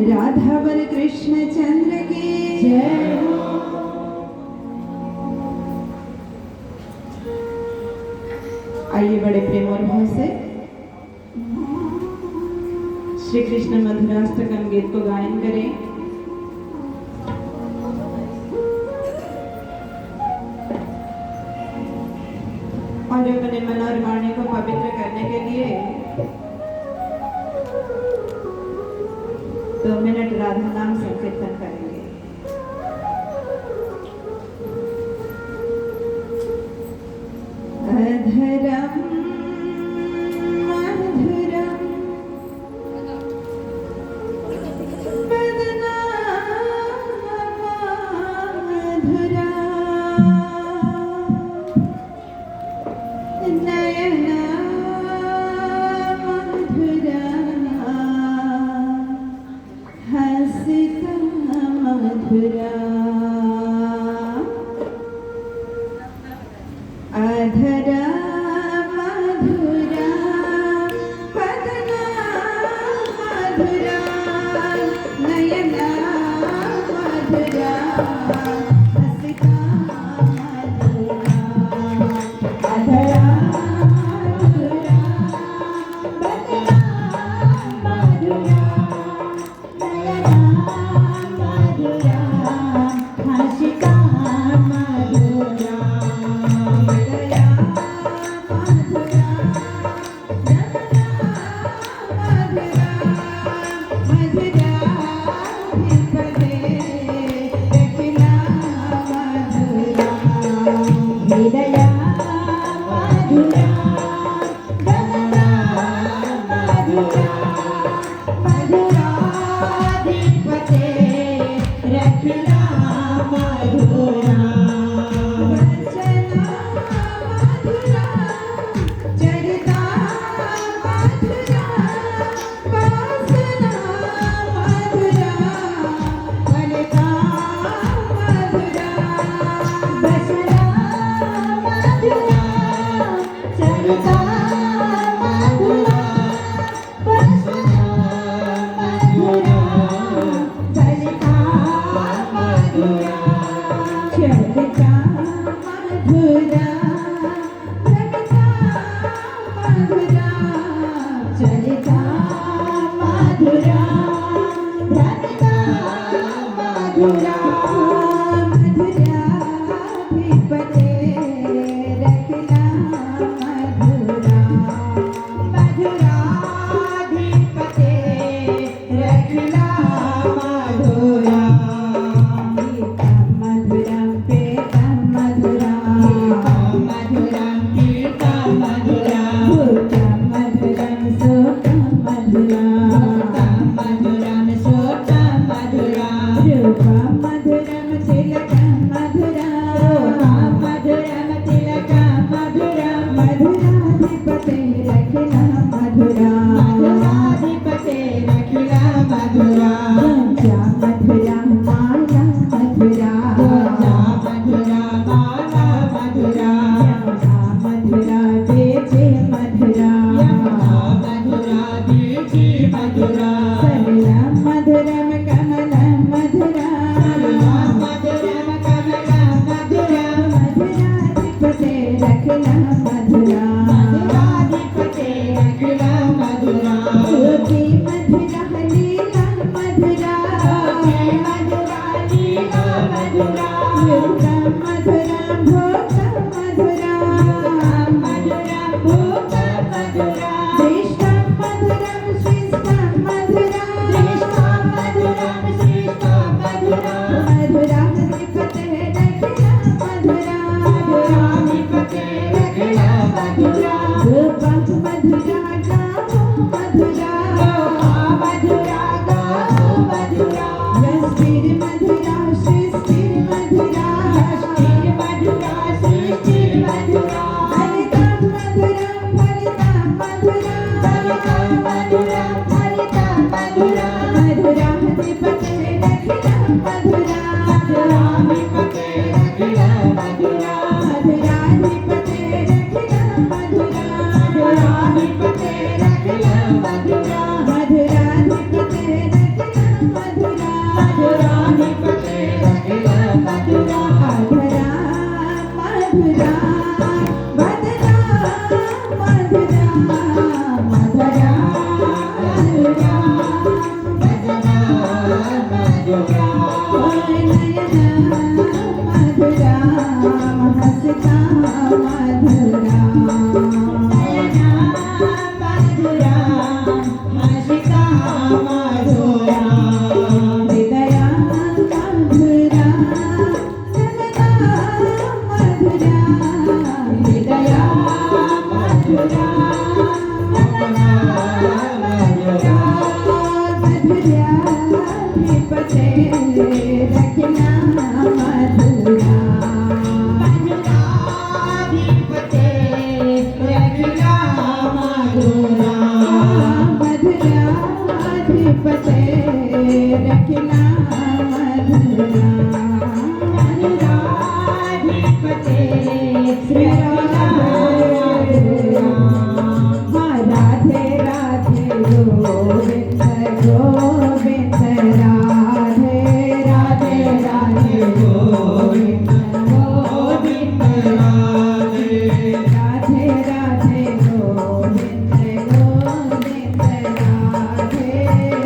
राधावर कृष्ण चंद्र की जय हो। आइए बड़े प्रेम और भाव से श्री कृष्ण मधुराष्टकम गीत को गायन करें। और अपने मन और वाणी को पवित्र करने के लिए 2 मिनट राधा नाम संकीर्तन करेंगे। अधरम मधुरम वदना मधुरा नयना मधुरा हसिता मधुरा अधरा मधुरा वदना मधुरा नयना मधुरा हसिता मधुरा अधरा मधुरा वदना मधुरा नयना मधुरा हसिता मधुरा मधुराधिपते रखना मधुरा मधुराधिपते रखना मधुरा मधुराधिपते रखना मधुरा मधुराधिपते रखना मधुरा राधे राधे गोविंद गोविंद राधे राधे राधे गोविंद गोविंद राधे राधे राधे गोविंद गोविंद राधे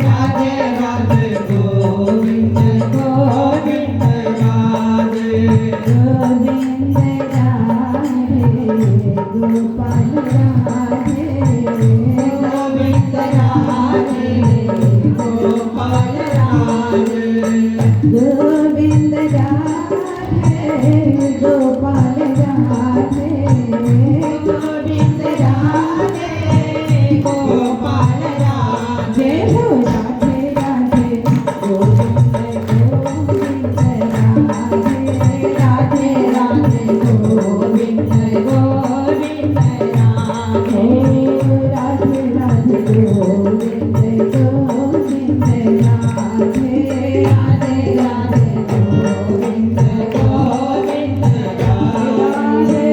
राधे राधे गोविंद गोविंद राधे गोविंद राधे गोपाल राधे गोविंद राधे गोपाल राधे गोविंद राधे गोपाल राधे गोविंद राधे गोपाल राधे हो राधे राधे गोविंद गोविंद राधे राधे राधे गोविंद गोविंद राधे राधे राधे गोविंद गोविंद राधे राधे राधे गोविंद गोविंद राधे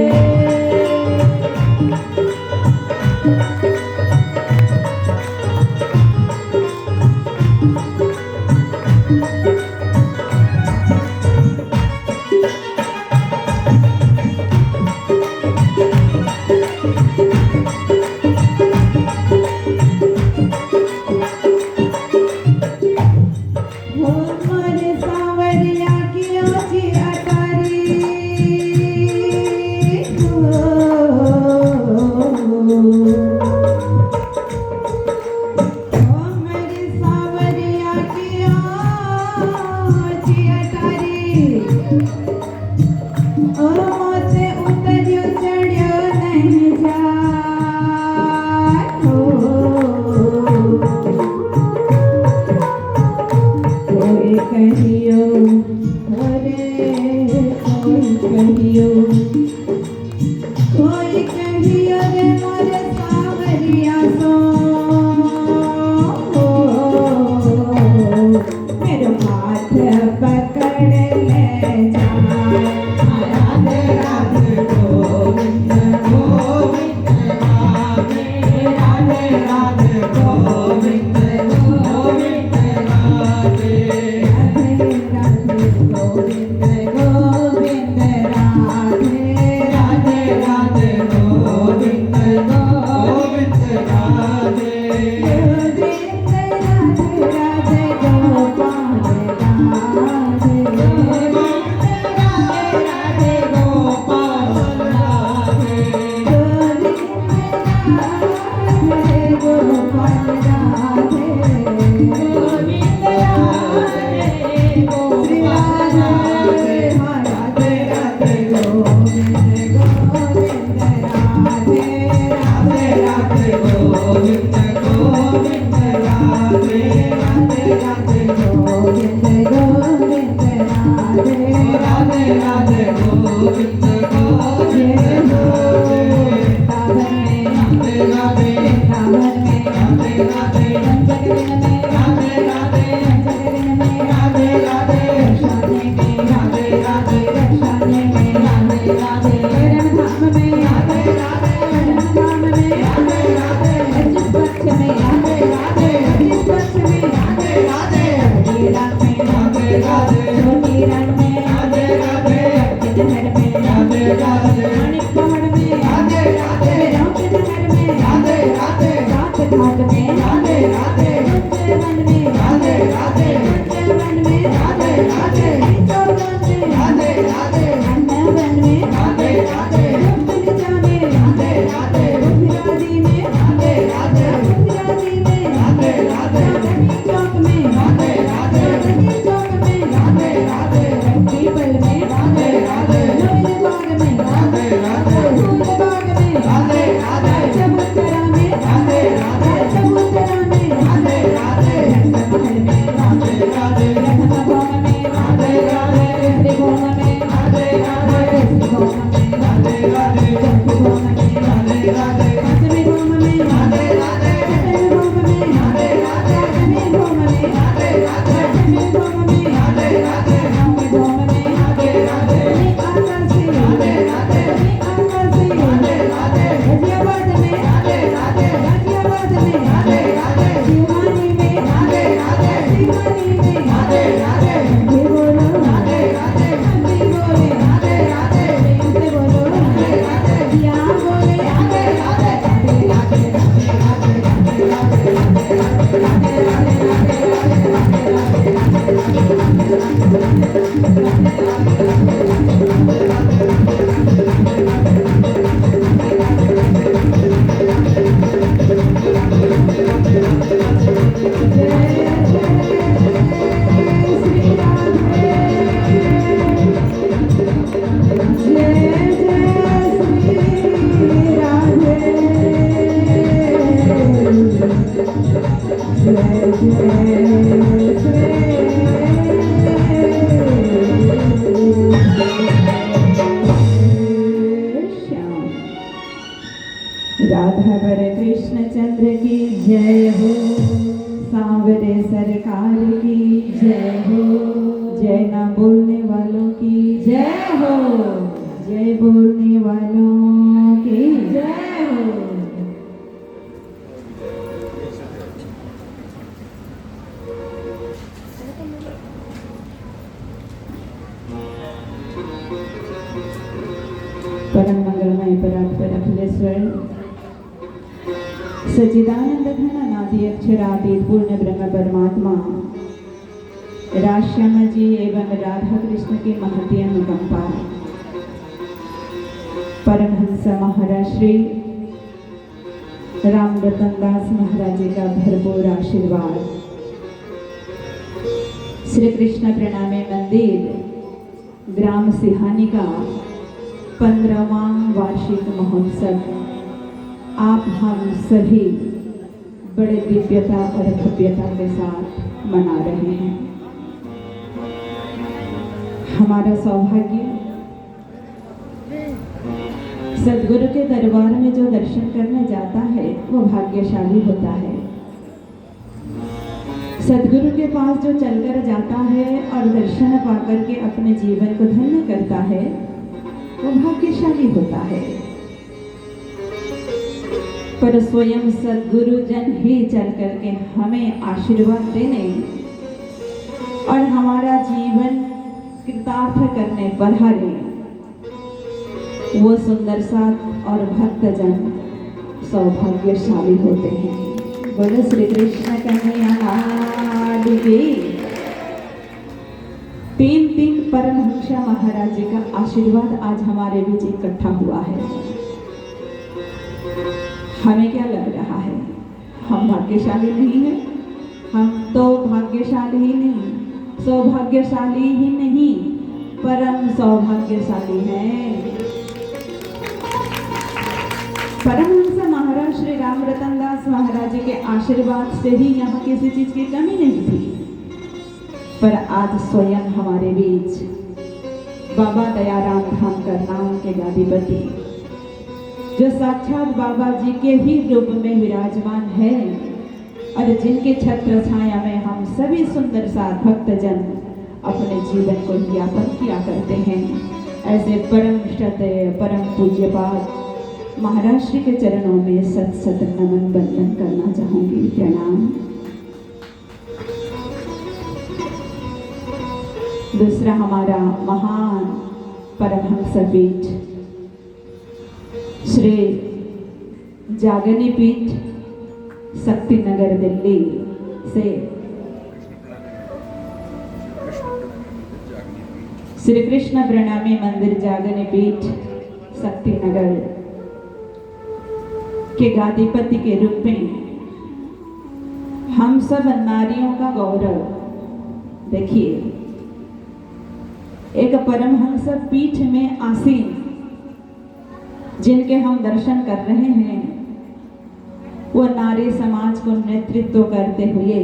हो मन सावरिया की ओछी अटारी हो राधावर कृष्णचंद्र की जय हो, सांवरे सरकार की जय हो, जय ना बोलने वालों की जय हो, जय बोलने वालों की जय हो। परम मंगलमय परात्पर अखिलेश्वर सच्चिदानंद घन अनादि अक्षरातीत पूर्ण ब्रह्म परमात्मा राजश्यामा जी एवं राधा कृष्ण की महती अनुकंपा, परमहंस महाराज श्री राम रतन दास महाराज जी का भरपूर आशीर्वाद, श्री कृष्ण प्रणामी मंदिर ग्राम सिहानी का 15वां वार्षिक महोत्सव आप हम सभी बड़े दिव्यता और भव्यता के साथ मना रहे हैं। हमारा सौभाग्य सदगुरु के दरबार में जो दर्शन करने जाता है वो भाग्यशाली होता है। सदगुरु के पास जो चलकर जाता है और दर्शन पाकर के अपने जीवन को धन्य करता है वो भाग्यशाली होता है। पर स्वयं सदगुरु जन ही चल करके हमें आशीर्वाद देने और हमारा जीवन कृतार्थ करने बढ़ाने, वो सुंदर साथ और भक्तजन सौभाग्यशाली होते हैं। बोलो श्री कृष्ण कन्हैया लाल की। तीन परमहंस महाराज जी का आशीर्वाद आज हमारे बीच इकट्ठा हुआ है। हमें क्या लग रहा है, हम भाग्यशाली नहीं हैं? हम तो भाग्यशाली ही नहीं, सौभाग्यशाली ही नहीं, परम सौभाग्यशाली हैं। परमहंस महाराज श्री राम रतन दास महाराज जी के आशीर्वाद से ही यहाँ किसी चीज की कमी नहीं थी। पर आज स्वयं हमारे बीच बाबा दयाराम धाम करनाल के गादीपति, जो साक्षात बाबा जी के ही रूप में विराजमान है और जिनके छत्र छाया में हम सभी सुंदर साथ भक्तजन अपने जीवन को यापन किया करते हैं, ऐसे परम श्रद्धेय परम पूज्यपाद महाराज श्री के चरणों में सत सत नमन वंदन करना चाहूंगी। प्रणाम। दूसरा हमारा महान परमहंस पीठ श्री जागनी पीठ शक्ति नगर दिल्ली से श्री कृष्ण प्रणामी मंदिर जागनी पीठ शक्ति नगर के गादीपति के रूप में हम सब नारियों का गौरव। देखिए, एक परमहंस पीठ में आसीन जिनके हम दर्शन कर रहे हैं, वो नारी समाज को नेतृत्व करते हुए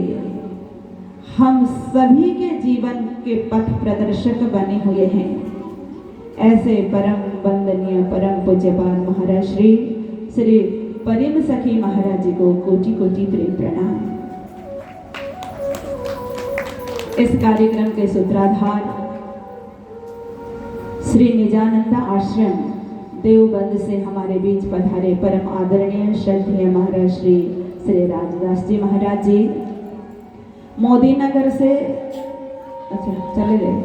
हम सभी के जीवन के पथ प्रदर्शक बने हुए हैं। ऐसे परम वंदनीय परम पूज्यपाद महाराज श्री परिम सखी महाराज जी को कोटि कोटि प्रेम प्रणाम। इस कार्यक्रम के सूत्रधार श्री निजानंदा आश्रम देवबंद से हमारे बीच पधारे परम आदरणीय श्रद्धेय महाराज श्री राजदास जी महाराज जी, मोदी नगर से चले गए।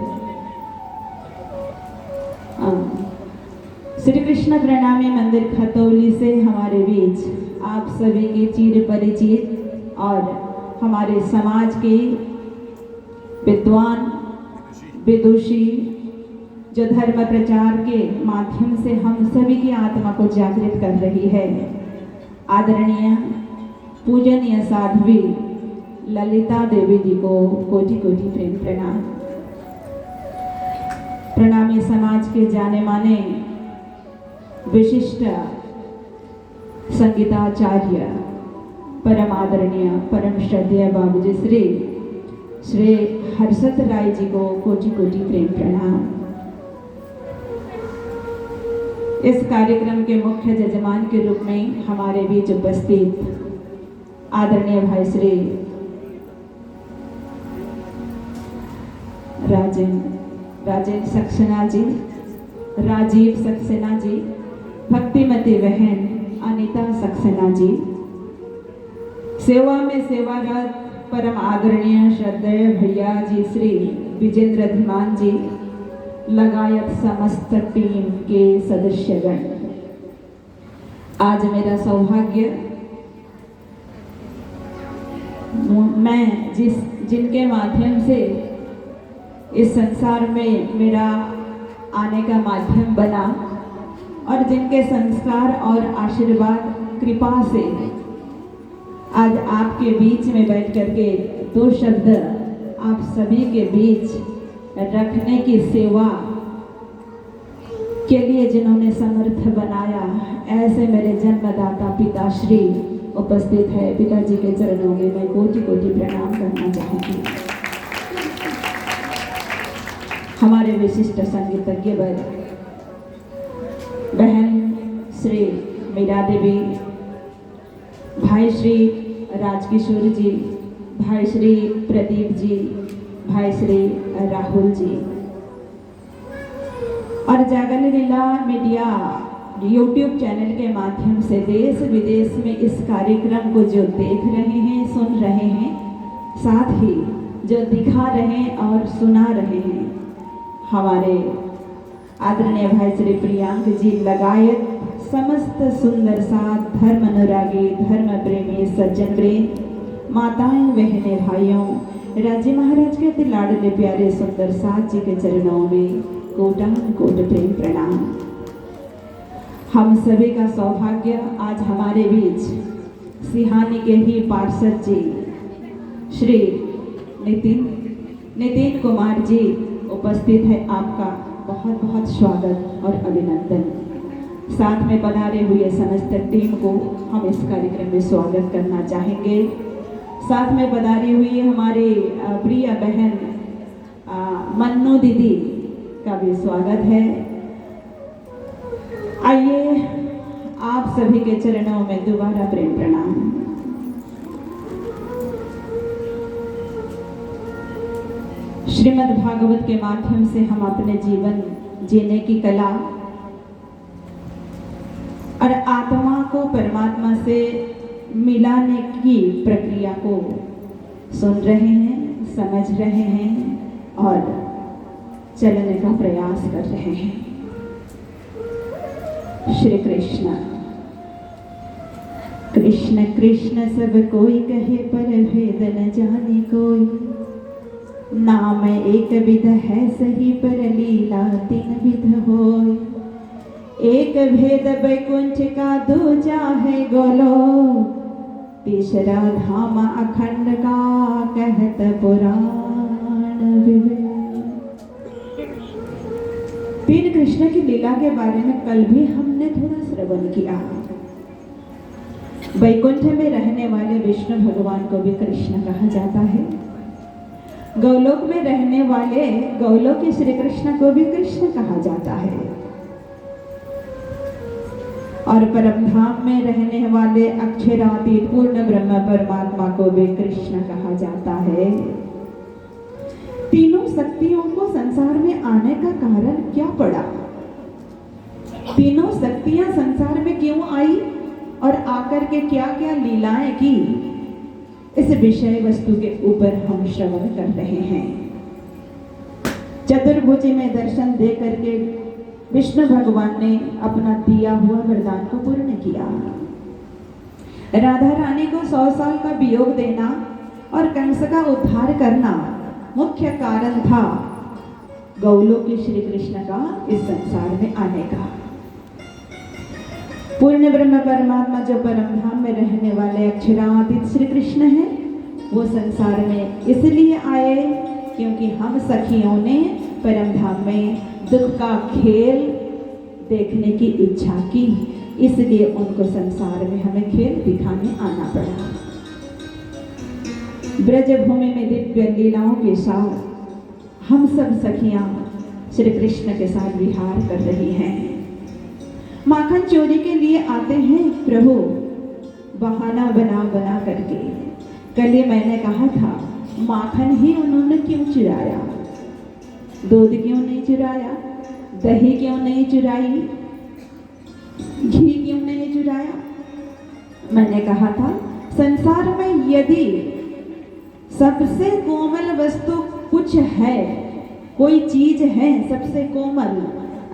श्री कृष्ण प्रणामी मंदिर खतौली से हमारे बीच आप सभी के चिर परिचित और हमारे समाज के विद्वान विदुषी, जो धर्म प्रचार के माध्यम से हम सभी की आत्मा को जागृत कर रही है, आदरणीय पूजनीय साध्वी ललिता देवी जी को कोटि कोटि प्रेम प्रणाम। प्रणामी समाज के जाने माने विशिष्ट संगीताचार्य परम आदरणीय परम श्रद्धेय बाबूजी श्री हर्षद राय जी को कोटि कोटि प्रेम प्रणाम। इस कार्यक्रम के मुख्य जजमान के रूप में हमारे बीच उपस्थित आदरणीय भाई श्री राजेंद्र सक्सेना जी, राजीव सक्सेना जी, भक्तिमती बहन अनीता सक्सेना जी, सेवा में सेवारत परम आदरणीय श्रद्धेय भैया जी श्री विजेंद्र धीमान जी, लगायत समस्त टीम के सदस्यगण, आज मेरा सौभाग्य मैं जिनके माध्यम से इस संसार में मेरा आने का माध्यम बना और जिनके संस्कार और आशीर्वाद कृपा से आज आपके बीच में बैठ करके दो शब्द आप सभी के बीच रखने की सेवा के लिए जिन्होंने समर्थ बनाया, ऐसे मेरे जन्मदाता पिताश्री उपस्थित है। पिताजी के चरणों में मैं कोटि कोटि प्रणाम करना चाहूँगी। हमारे विशिष्ट संगीतज्ञ बहन श्री मीरा देवी, भाई श्री राजकिशोर जी, भाई श्री प्रदीप जी, भाई श्री राहुल जी और जागरण लीला मीडिया YouTube चैनल के माध्यम से देश विदेश में इस कार्यक्रम को जो देख रहे हैं, सुन रहे हैं, साथ ही जो दिखा रहे हैं और सुना रहे हैं, हमारे आदरणीय भाई श्री प्रियांक जी लगायत समस्त सुंदर साथ धर्म अनुरागी, धर्म प्रेमी सज्जन वृंद, माताएं, बहनें, भाइयों, राज्य महाराज के अति लाडले प्यारे सुंदर साथ जी के चरणों में कोटान कोट प्रेम प्रणाम। हम सभी का सौभाग्य आज हमारे बीच सिहानी के ही पार्षद जी श्री नितिन कुमार जी उपस्थित है। आपका बहुत बहुत स्वागत और अभिनंदन। साथ में पधारे हुए समस्त टीम को हम इस कार्यक्रम में स्वागत करना चाहेंगे। साथ में पधारी हुई हमारे प्रिय बहन मन्नू दीदी का भी स्वागत है। आइए आप सभी के चरणों में दोबारा प्रेम प्रणाम। श्रीमद् भागवत के माध्यम से हम अपने जीवन जीने की कला और आत्मा को परमात्मा से मिलाने की प्रक्रिया को सुन रहे हैं, समझ रहे हैं और चलने का प्रयास कर रहे हैं। श्री कृष्ण कृष्ण कृष्ण सब कोई कहे, पर भेद न जाने कोई। नाम एक विध है सही, पर लीला तीन विध होय। एक भेद वैकुंठ का, दूजा है गोलोक, तीसरा धाम अखंड का, कहत पुराण विवेक। तीन कृष्ण की लीला के बारे में कल भी हमने थोड़ा श्रवण किया। वैकुंठ में रहने वाले विष्णु भगवान को भी कृष्ण कहा जाता है। गोलोक में रहने वाले गोलोक श्री कृष्ण को भी कृष्ण कहा जाता है और परम धाम में रहने वाले अक्षरातीत पूर्ण ब्रह्म परमात्मा को भी कृष्ण कहा जाता है। तीनों शक्तियों को संसार में आने का कारण क्या पड़ा? तीनों शक्तियां संसार में क्यों आई और आकर के क्या क्या लीलाएं की, इस विषय वस्तु के ऊपर हम श्रवण कर रहे हैं। चतुर्भुज में दर्शन दे करके विष्णु भगवान ने अपना दिया हुआ वरदान को पूर्ण किया। राधा रानी को 100 साल का वियोग देना और कंस का उद्धार करना मुख्य कारण था गोलोक श्री कृष्ण का इस संसार में आने का। पूर्ण ब्रह्म परमात्मा जो परम धाम में रहने वाले अक्षरातीत श्री कृष्ण हैं, वो संसार में इसलिए आए क्योंकि हम सखियों ने परम धाम में दुख का खेल देखने की इच्छा की, इसलिए उनको संसार में हमें खेल दिखाने आना पड़ा। ब्रजभूमि में दिव्य लीलाओं के साथ हम सब सखियां श्री कृष्ण के साथ विहार कर रही हैं माखन चोरी के लिए आते हैं प्रभु, बहाना बना बना करके। कल ये मैंने कहा था, माखन ही उन्होंने क्यों चुराया? दूध क्यों नहीं चुराया? दही क्यों नहीं चुराई? घी क्यों नहीं चुराया? मैंने कहा था, संसार में यदि सबसे कोमल वस्तु कुछ है, कोई चीज है सबसे कोमल,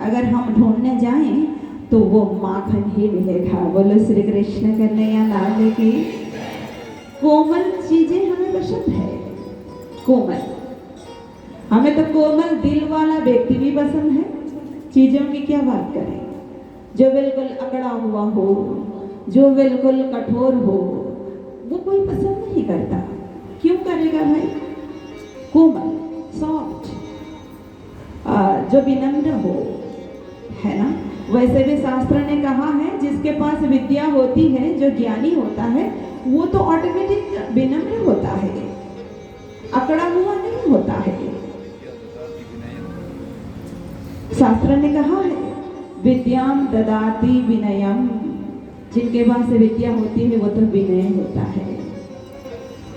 अगर हम ढूंढने जाएं तो वो माखन ही मिलेगा। बोलो श्री कृष्ण कन्हैया लाल की। कोमल चीजें हमें पसंद है, कोमल। हमें तो कोमल दिल वाला व्यक्ति भी पसंद है। चीजों की क्या बात करें, जो बिल्कुल अकड़ा हुआ हो, जो बिल्कुल कठोर हो, वो कोई पसंद नहीं करता। क्यों करेगा भाई? कोमल, सॉफ्ट, जो विनम्र हो, है ना। वैसे भी शास्त्र ने कहा है, जिसके पास विद्या होती है, जो ज्ञानी होता है, वो तो ऑटोमेटिक विनम्र होता है, अकड़ा हुआ नहीं होता है। शास्त्र ने कहा है, विद्याम ददाति विनयम, जिनके पास विद्या होती है वो तो विनय होता है।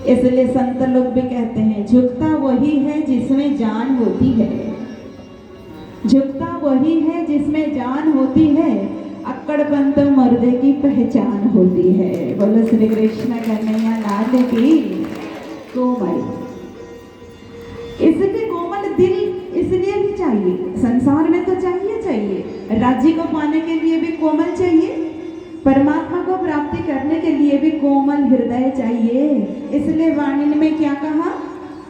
इसलिए संत लोग भी कहते हैं, झुकता वही है जिसमें जान होती है, झुकता वही है जिसमें जान होती है, अक्कड़पन तो मुर्दे की पहचान होती है। बोलो श्री कृष्ण कन्हैया लाल की। कोमल, इसलिए कोमल दिल इसलिए भी चाहिए, संसार में तो चाहिए। राज्य को पाने के लिए भी कोमल चाहिए, परमात्मा को प्राप्ति करने के लिए भी कोमल हृदय चाहिए। इसलिए वाणी में क्या कहा?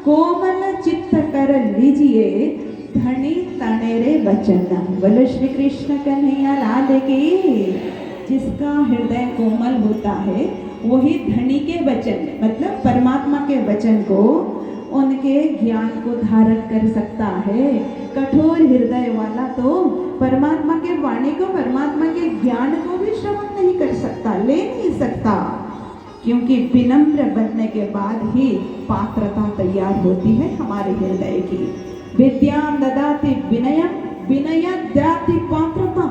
कोमल चित्त कर लीजिए, धनी तनेरे वचन। बोलो श्री कृष्ण कन्हैया लाल की। जिसका हृदय कोमल होता है वही धनी के वचन, मतलब परमात्मा के वचन को, उनके ज्ञान को धारण कर सकता है। कठोर हृदय वाला तो परमात्मा के वाणी को, परमात्मा के ज्ञान को भी श्रवण नहीं कर सकता, ले नहीं सकता, क्योंकि विनम्र बनने के बाद ही पात्रता तैयार होती है हमारे हृदय की। विद्याम ददाति विनयम, विनय ददाति पात्रता।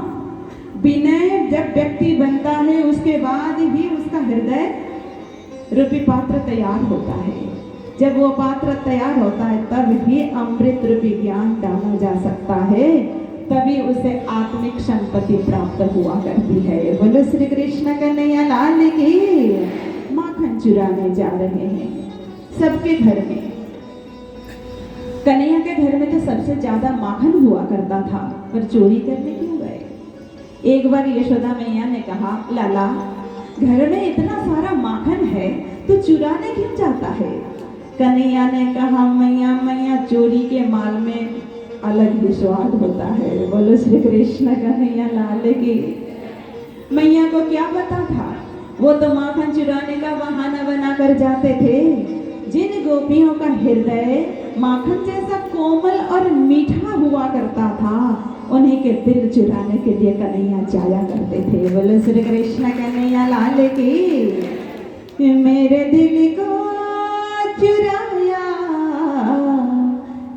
विनय जब व्यक्ति बनता है उसके बाद ही उसका हृदय रूपी पात्र तैयार होता है। जब वो पात्र तैयार होता है तब ही अमृत रूपी ज्ञान डाला जा सकता है, तभी उसे आत्मिक संपत्ति प्राप्त हुआ करती है। बोलो श्री कृष्ण कन्हैया लाल की। माखन चुराने जा रहे हैं सबके घर में। कन्हैया के घर में तो सबसे ज्यादा माखन हुआ करता था, पर चोरी करने क्यों गए? एक बार यशोदा मैया ने कहा, लाला घर में इतना सारा माखन है तो चुराने क्यों जाता है? कन्हैया ने कहा, मैया मैया चोरी के माल में अलग ही स्वाद होता है। बोलो श्री कृष्ण कन्हैया लाल की। मैया को क्या पता था, वो तो माखन चुराने का बहाना बनाकर जाते थे। जिन गोपियों का हृदय माखन जैसा कोमल और मीठा हुआ करता था, उन्हीं के दिल चुराने के लिए कन्हैया जाया करते थे। बोलो श्री कृष्ण कन्हैया लाल की। मेरे दिल को चुराया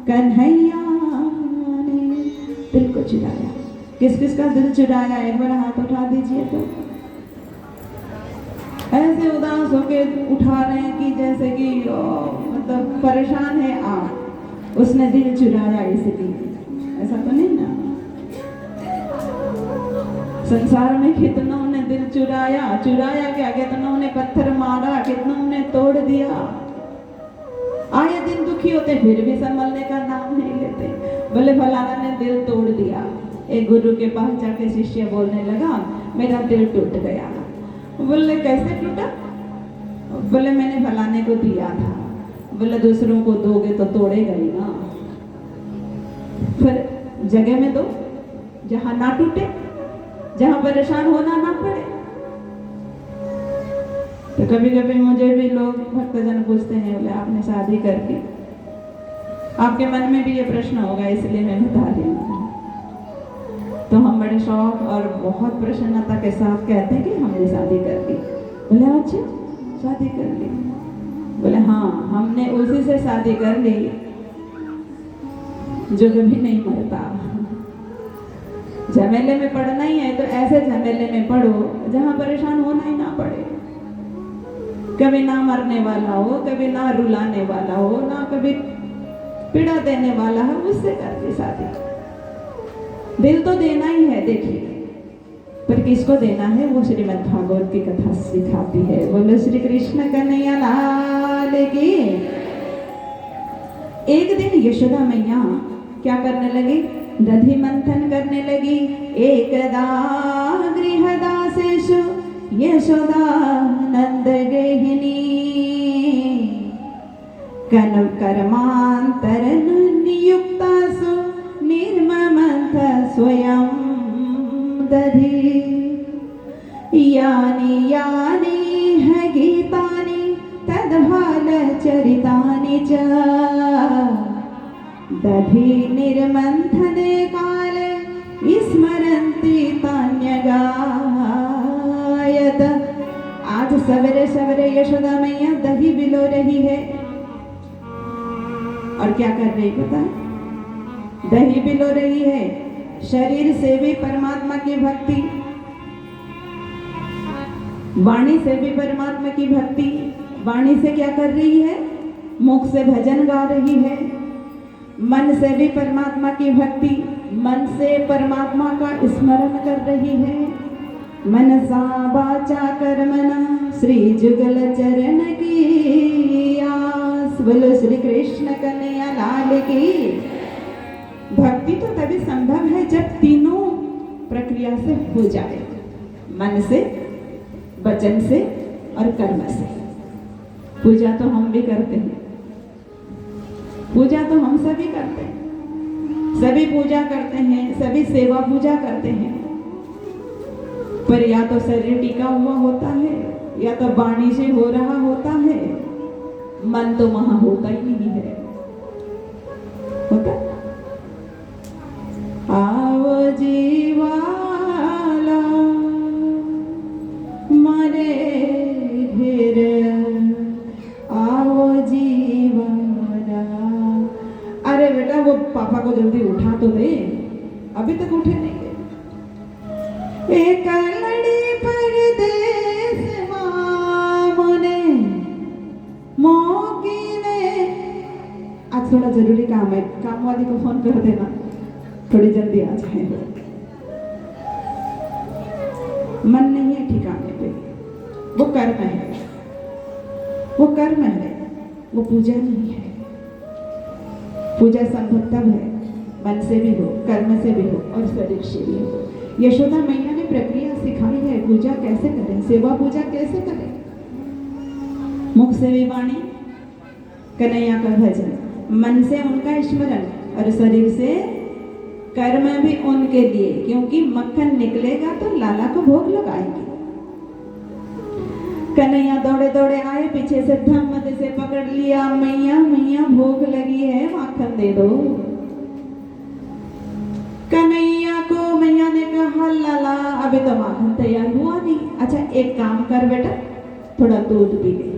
कन्हैया ने, दिल को चुराया। किस किस का दिल चुराया? एक बार हाथ उठा दीजिए। तो ऐसे उदास होके उठा रहे हैं कि जैसे कि मतलब परेशान है आप, उसने दिल चुराया इसलिए, ऐसा तो नहीं ना। संसार में कितनों ने दिल चुराया, चुराया क्या, कितनों ने पत्थर मारा, कितनों ने तोड़ दिया। आए दिन दुखी होते फिर भी संभलने का नाम नहीं लेते। बोले फलाना ने दिल तोड़ दिया। एक गुरु के पास जाके शिष्य बोलने लगा, मेरा दिल टूट गया। बोले कैसे टूटा? बोले मैंने फलाने को दिया था। बोले दूसरों को दोगे तो तोड़ेगा ही ना, फिर जगह में दो जहां ना टूटे, जहां परेशान होना ना पड़े। तो कभी कभी मुझे भी लोग भक्तजन पूछते हैं, बोले आपने शादी कर ली? आपके मन में भी ये प्रश्न होगा, इसलिए मैं बता रही हूँ। तो हम बड़े शौक और बहुत प्रसन्नता के साथ कहते हैं कि हमने शादी कर ली। बोले अच्छा शादी कर ली? बोले हाँ, हमने उसी से शादी कर ली जो कभी नहीं मरता, झमेले में पढ़ना ही है तो ऐसे झमेले में पढ़ो जहां परेशान होना ही ना पड़े। कभी ना मरने वाला हो, कभी ना रुलाने वाला हो, ना कभी पीड़ा देने वाला है, उससे कर दी शादी। दिल तो देना ही है देखिए, पर किसको देना है वो श्रीमद् भागवत की कथा सिखाती है। बोलो श्री कृष्ण कन्हैया लाल की। एक दिन यशोदा मैया क्या करने लगी? दधि मंथन करने लगी। एकदा गृहदासेषु यशोदानंद गृहिणी कर्मांतरन नियुक्तासु निर्ममन्थ स्वयं दधि। यानि यानि ह गीतानि तद्भाल चरितानि च दधि निर्मंथने काले स्मरन्ति तान्यगायत। आज सवेरे सवेरे यशोदा मैया दही बिलो रही है और क्या कर रही पता है? दही बिलो रही है। शरीर से भी परमात्मा की भक्ति, वाणी से भी परमात्मा की भक्ति। वाणी से क्या कर रही है? मुख से भजन गा रही है। मन से भी परमात्मा की भक्ति, मन से परमात्मा का स्मरण कर रही है। मनसा वाचा कर्मणा श्री जुगल चरण की आस। बोलो श्री कृष्ण कन्हैया लाल की। भक्ति तो तभी संभव है जब तीनों प्रक्रिया से हो जाए, मन से, वचन से और कर्म से। पूजा तो हम भी करते हैं, पूजा तो हम सभी करते हैं, सभी पूजा करते हैं, सभी सेवा पूजा करते हैं, पर या तो शरीर टिका हुआ होता है या तो वाणी से हो रहा होता है, मन तो वहां होता ही नहीं है। होता आओ जीवाला मरे घेर, आओ जीवाला। अरे बेटा वो पापा को जल्दी उठा तो दे, अभी तक उठे नहीं है। एक लड़ी परदेस मामुने मोकीने। आज थोड़ा जरूरी काम है, काम वाली को फोन कर देना, थोड़ी जल्दी आ जाए। मन नहीं है ठिकाने पे, वो कर्म है, वो कर्म है, वो पूजा नहीं है। पूजा संभव तब है मन से भी हो, कर्म से भी हो और शरीर से भी हो। यशोदा मैया ने प्रक्रिया सिखाई है, पूजा कैसे करें, सेवा पूजा कैसे करें। मुख से भी वाणी, कन्हैया का भजन, मन से उनका स्मरण और शरीर से कर्म भी उनके लिए, क्योंकि मक्खन निकलेगा तो लाला को भोग लगाएंगे। कन्हैया दौड़े दौड़े आए, पीछे से धम्म से पकड़ लिया, मैया मैया भूख लगी है, माखन दे दो। कन्हैया को मैया ने कहा लाला अभी तो माखन तैयार हुआ नहीं। अच्छा एक काम कर बेटा, थोड़ा दूध पी ले।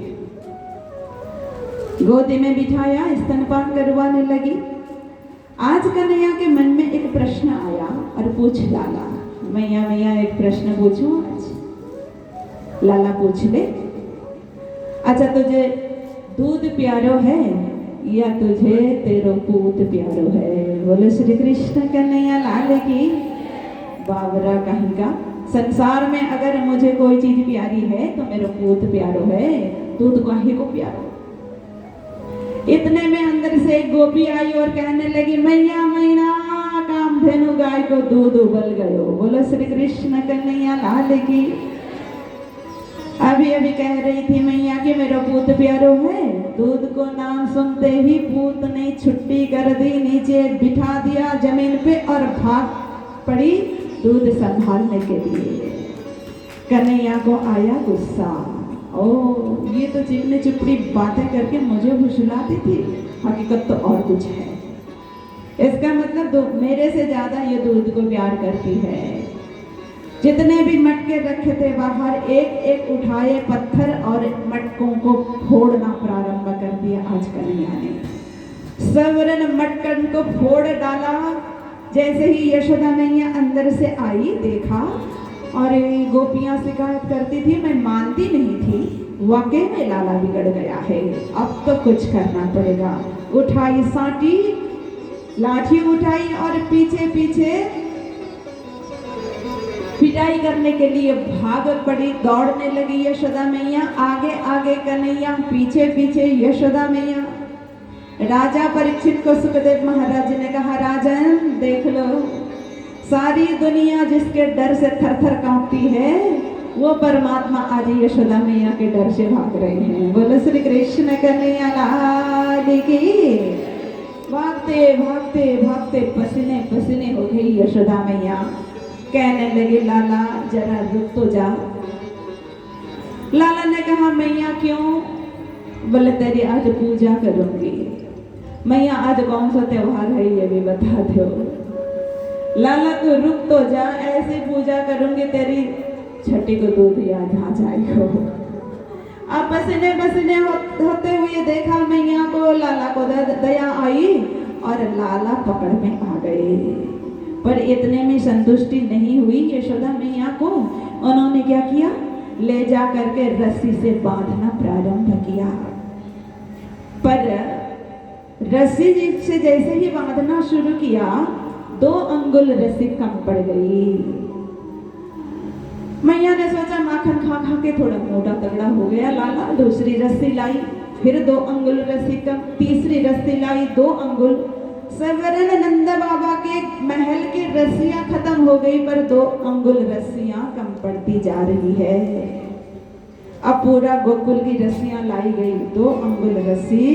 गोदी में बिठाया, स्तनपान करवाने लगी। आज कन्हैया के मन में एक प्रश्न आया और पूछ लाला, मैया मैया एक प्रश्न पूछूं आज? लाला पूछ ले। अच्छा तुझे दूध प्यारो है या तुझे तेरो पूत प्यारो है? बोले श्री कृष्ण कन्हैया लाल की। बाबरा कहीं का संसार में अगर मुझे कोई चीज प्यारी है तो मेरा पूत प्यारो है, दूध काहे को प्यारो। इतने में अंदर से एक गोपी आई और कहने लगी, मैया मैया कामधेनु गाय को दूध उबल गयो। बोलो श्री कृष्ण कन्हैया लाल की। अभी अभी कह रही थी मैया कि मेरा पूत प्यारो है, दूध को नाम सुनते ही पूत ने छुट्टी कर दी, नीचे बिठा दिया जमीन पे और भाग पड़ी दूध संभालने के लिए। कन्हैया को आया गुस्सा, ओ ये तो चिकनी चुपड़ी बातें करके मुझे फुसलाती थी, हकीकत तो और कुछ है। इसका मतलब मेरे से ज्यादा ये दूध को प्यार करती है। जितने भी मटके रखे थे बाहर, एक एक उठाए पत्थर और मटकों को फोड़ना प्रारंभ कर दिया। आज कन्हैया ने सबरन मटकन को फोड़ डाला जैसे ही यशोदा मैया अंदर से आई, देखा और गोपियां शिकायत करती थी, मैं मानती नहीं थी, वाकई में लाला बिगड़ गया है, अब तो कुछ करना पड़ेगा। उठाई साटी, लाठी उठाई और पीछे पीछे पिटाई करने के लिए भाग पड़ी, दौड़ने लगी यशोदा मैया। आगे आगे कन्हैया, पीछे पीछे यशोदा मैया। राजा परीक्षित को सुखदेव महाराज ने कहा, राजन देख लो, सारी दुनिया जिसके डर से थर थर कांपती है, वो परमात्मा आज यशोदा मैया के डर से भाग रहे हैं। बोलो श्री कृष्ण कन्हैया लाल की। भागते भागते भागते पसीने पसीने हो गई यशोदा मैया। कहने लगे, लाला जरा रुक तो जा। लाला ने कहा, मैया क्यों? बोले, तेरी आज पूजा करूंगी। मैया आज कौन सा त्योहार है ये भी बता दो। लाला तू रुक तो जा, ऐसे पूजा करूंगी तेरी छठी को दूध याद आ जाएगा। अब पसीने पसीने होते हुए देखा मैया को, लाला को दया आई और लाला पकड़ में आ गए। पर इतने में संतुष्टि नहीं हुई यशोदा मैया को। उन्होंने क्या किया, ले जा करके रस्सी से बांधना प्रारंभ किया। पर रस्सी से जैसे ही बांधना शुरू किया, 2 अंगुल रस्सी कम पड़ गई। मैया ने सोचा, माखन खा खा के थोड़ा मोटा तगड़ा हो गया लाला। दूसरी रस्सी लाई, फिर 2 अंगुल रस्सी कम। तीसरी रस्सी लाई, 2 अंगुल। सवरण नंद बाबा के महल की रस्सियां खत्म हो गई, पर 2 अंगुल रस्सियां कम पड़ती जा रही है। अब पूरा गोकुल की रस्सियां लाई गई, 2 अंगुल रस्सी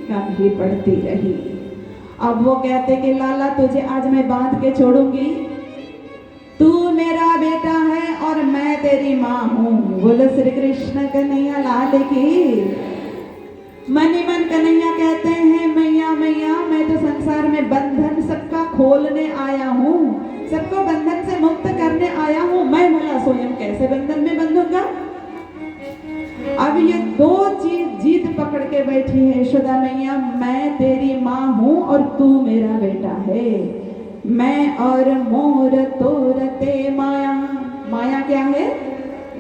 कम ही पड़ती रही। अब वो कहते कि लाला तुझे आज मैं बांध के छोड़ूंगी, तू मेरा बेटा है और मैं तेरी माँ हूँ। बोलो श्री कृष्ण कन्हैया लाल की। मन ही मन कन्हैया कहते हैं, मैया मैया मैं तो संसार में बंधन सबका खोलने आया हूँ, सबको बंधन से मुक्त करने आया हूँ, मैं भला स्वयं कैसे बंधन में बंधूंगा। अब ये 2 चीज जीत पकड़ के बैठी है यशोदा मैया, मैं तेरी माँ हूँ और तू मेरा बेटा है। मैं और मोर तोरते माया। माया क्या है?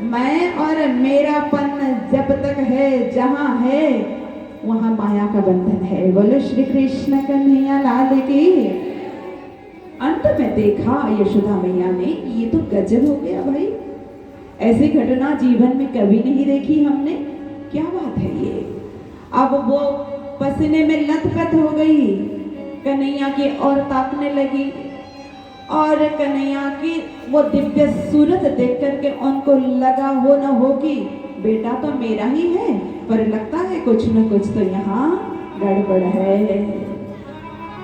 मैं और मेरापन जब तक है, जहाँ है वहाँ माया का बंधन है। बोलो श्री कृष्ण कन्हैया लाल की। अंत में देखा यशोदा मैया ने, ये तो गजब हो गया भाई, ऐसी घटना जीवन में कभी नहीं देखी हमने, क्या बात है ये। अब वो पसीने में लथपथ हो गई कन्हैया की और ताकने लगी, और कन्हैया की वो दिव्य सूरत देख करके उनको लगा हो न हो कि बेटा तो मेरा ही है, पर लगता है कुछ न कुछ तो यहाँ गड़बड़ है।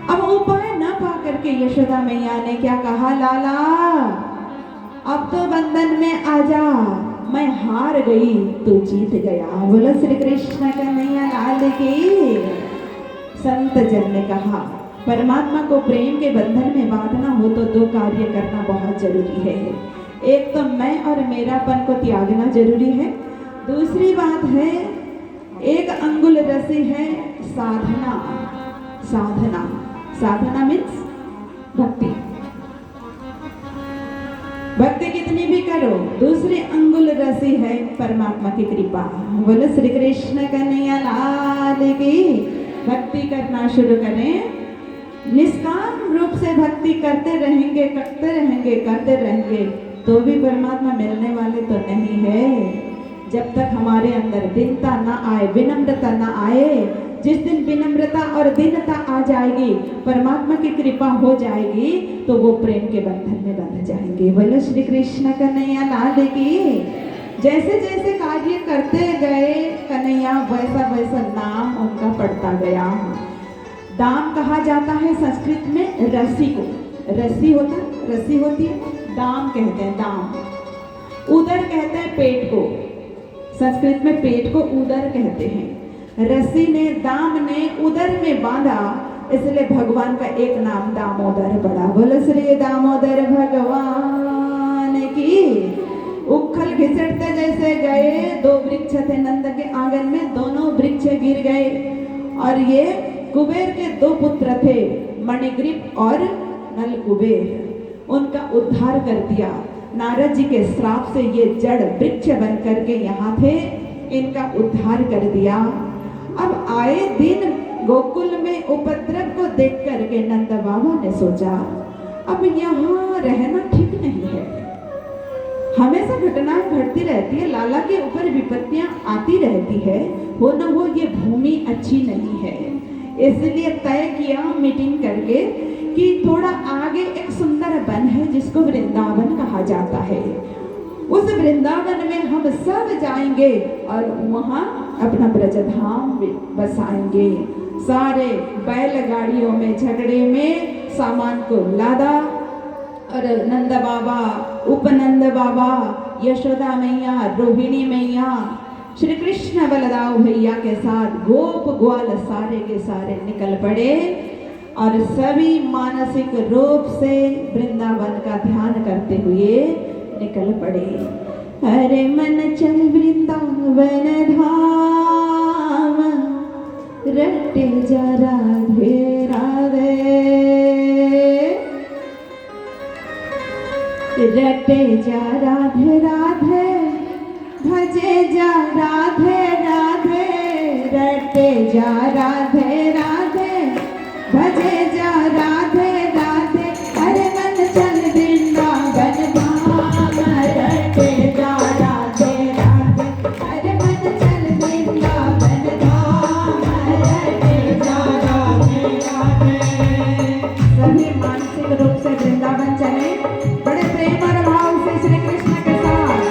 अब उपाय न पा करके यशोदा मैया ने क्या कहा, लाला अब तो बंधन में आजा, मैं हार गई तू जीत गया। बोलो श्री कृष्ण कन्हैया लाल की। संत जन ने कहा, परमात्मा को प्रेम के बंधन में बांधना हो तो 2 कार्य करना बहुत जरूरी है। एक तो मैं और मेरापन को त्यागना जरूरी है, दूसरी बात है 1 अंगुल रस्सी है साधना। साधना, साधना मीन्स भक्ति। भक्ति कितनी भी करो, दूसरी अंगुल रस्सी है परमात्मा की कृपा। बोलो श्री कृष्ण कन्हैया लाल की। भक्ति करना शुरू करें, निष्काम रूप से भक्ति करते रहेंगे करते रहेंगे तो भी परमात्मा मिलने वाले तो नहीं है, जब तक हमारे अंदर दीनता ना आए, विनम्रता ना आए। जिस दिन विनम्रता और दीनता आ जाएगी, परमात्मा की कृपा हो जाएगी, तो वो प्रेम के बंधन में बंध जाएंगे। बोलो श्री कृष्ण कन्हैया लाल की। जैसे जैसे कार्य करते गए कन्हैया, वैसा वैसा नाम उनका पड़ता गया। दाम कहा जाता है संस्कृत में रस्सी को, रस्सी होती है, दाम कहते हैं दाम। उदर कहते हैं पेट को, संस्कृत में पेट को उदर कहते हैं। रस्सी ने, दाम ने उदर में बांधा, इसलिए भगवान का एक नाम दामोदर पड़ा। बोलो श्री दामोदर भगवान की। उखल घिसटते जैसे गए, 2 वृक्ष थे नंद के आंगन में, दोनों वृक्ष गिर गए। और ये कुबेर के 2 पुत्र थे, मणिग्रीव और नल कुबेर उनका उद्धार कर दिया। नारद जी के श्राप से ये जड़ वृक्ष बन करके यहाँ थे, इनका उद्धार कर दिया। अब आए दिन गोकुल में उपद्रव को देख करके नंद बाबा ने सोचा अब यहाँ रहना ठीक नहीं है। हमेशा घटनाएं घटती रहती है, लाला के ऊपर विपत्तियां आती रहती है, हो न हो ये भूमि अच्छी नहीं है। इसलिए तय किया मीटिंग करके कि थोड़ा आगे एक सुंदर वन है जिसको वृंदावन कहा जाता है। उस वृंदावन में हम सब जाएंगे और वहाँ अपना ब्रजधाम बसाएंगे। सारे बैलगाड़ियों में झगड़े में सामान को लादा और नंद बाबा, उपनंद बाबा, यशोदा मैया, रोहिणी मैया, श्री कृष्ण बलदाव भैया के साथ गोप ग्वाल सारे के सारे निकल पड़े और सभी मानसिक रूप से वृंदावन का ध्यान करते हुए निकल पड़े। अरे मन चल वृंदावन धाम, रटे जा राधे राधे, रटे जा राधे राधे, भजे जा राधे राधे, रटे जा राधे राधे, भजे जा राधे राधे। अरे मन चल वृंदावन धाम, रटे जा राधे राधे, अरे मन चल वृंदावन धाम, रटे जा राधे राधे। सभी मानसिक रूप से वृंदावन चले, बड़े प्रेम और भाव से श्री कृष्ण के साथ।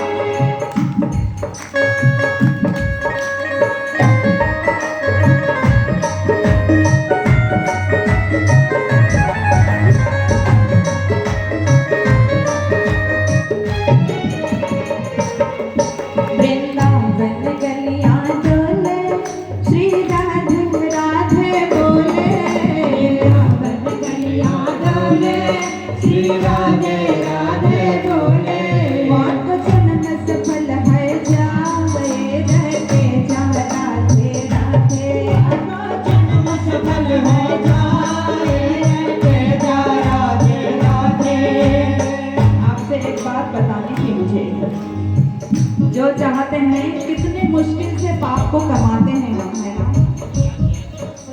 जो चाहते हैं कितने मुश्किल से पाप को कमाते हैं हम, है ना?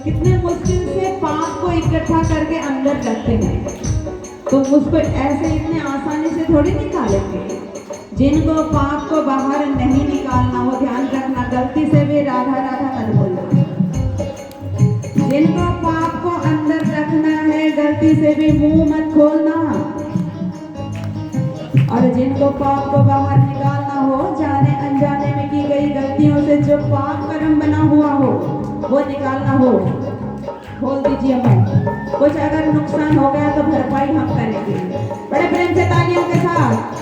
कितने मुश्किल से पाप को इकट्ठा करके अंदर रखते हैं, तो उसको ऐसे इतने आसानी से थोड़ी निकालेंगे। जिनको पाप को बाहर नहीं निकालना, वो ध्यान रखना, गलती से भी राधा राधा मत बोलना। जिनको पाप को अंदर रखना है, गलती से भी मुंह मत खोलना। और जिनको पाप को बाहर निकालना हो, जाने अनजाने में की गई गलतियों से जो पाप कर्म बना हुआ हो वो निकालना हो, बोल दीजिए मैं। कुछ अगर नुकसान हो गया तो भरपाई हम करेंगे। बड़े प्रेम से तालियों के साथ।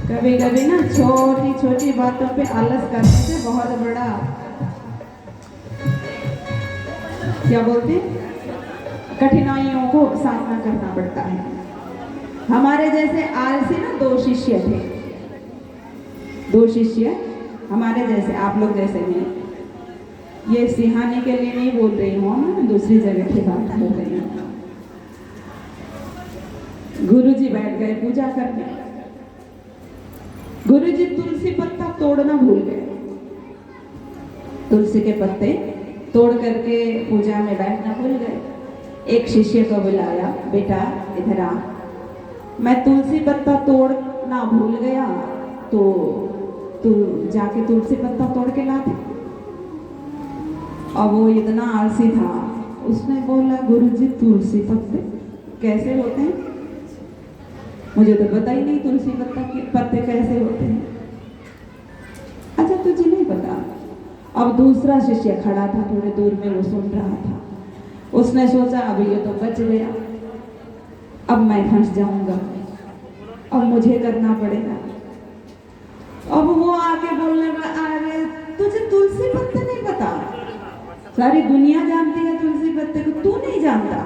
कभी कभी ना छोटी छोटी बातों पे आलस करने से बहुत बड़ा क्या बोलते हैं, कठिनाइयों को सामना करना पड़ता है। हमारे जैसे आलसी ना दो शिष्य थे, दो शिष्य हमारे जैसे, आप लोग जैसे नहीं। ये सिखाने के लिए नहीं बोल रही हूँ, मैं दूसरी जगह की बात कर रही हूँ। गुरुजी बैठ गए पूजा करने। गुरुजी तुलसी पत्ता तोड़ना भूल गए। तुलसी के पत्ते तोड़ करके पूजा में बैठना भूल गए। एक शिष्य को बुलाया, बेटा इधर आ, मैं तुलसी पत्ता तोड़ना भूल गया, तो तू जाके तुलसी पत्ता तोड़ के ला दे। अब वो इतना आलसी था, उसने बोला गुरुजी तुलसी पत्ते कैसे होते हैं, मुझे तो पता ही नहीं तुलसी पत्ता के पत्ते कैसे होते हैं। अच्छा तुझे नहीं पता। अब दूसरा शिष्य खड़ा था थोड़े दूर में, वो सुन रहा था। उसने सोचा अब ये तो बच गया, अब मैं फंस जाऊंगा, अब मुझे करना पड़ेगा। अब वो आके बोलने लगा, अरे तुझे तुलसी पत्ते नहीं पता, सारी दुनिया जानती है तुलसी पत्ते को, तू नहीं जानता।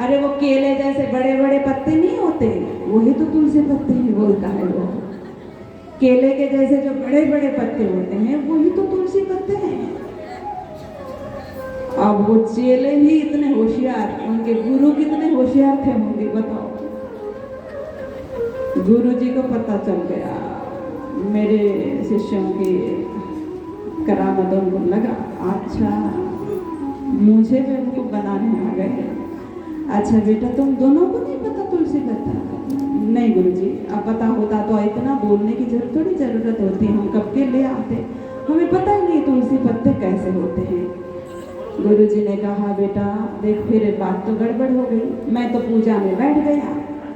अरे वो केले जैसे बड़े बड़े पत्ते नहीं होते, वही तो तुलसी पत्ते ही बोलता है वो। केले के जैसे जो बड़े बड़े पत्ते होते हैं वही तो तुलसी पत्ते हैं। अब वो चेले ही इतने होशियार, उनके गुरु कितने होशियार थे होंगे बताओ। गुरुजी को पता चल गया मेरे शिष्यों की करामत, उनको लगा अच्छा मुझे बेवकूफ बनाने आ गए। अच्छा बेटा तुम दोनों को नहीं पता तुलसी पत्ता? नहीं गुरुजी, अब पता होता तो इतना बोलने की थोड़ी जरूरत होती, हम कब के ले आते, हमें पता ही नहीं तुलसी पत्ते कैसे होते हैं। गुरुजी ने कहा बेटा देख फिर बात तो गड़बड़ हो गई, मैं तो पूजा में बैठ गया,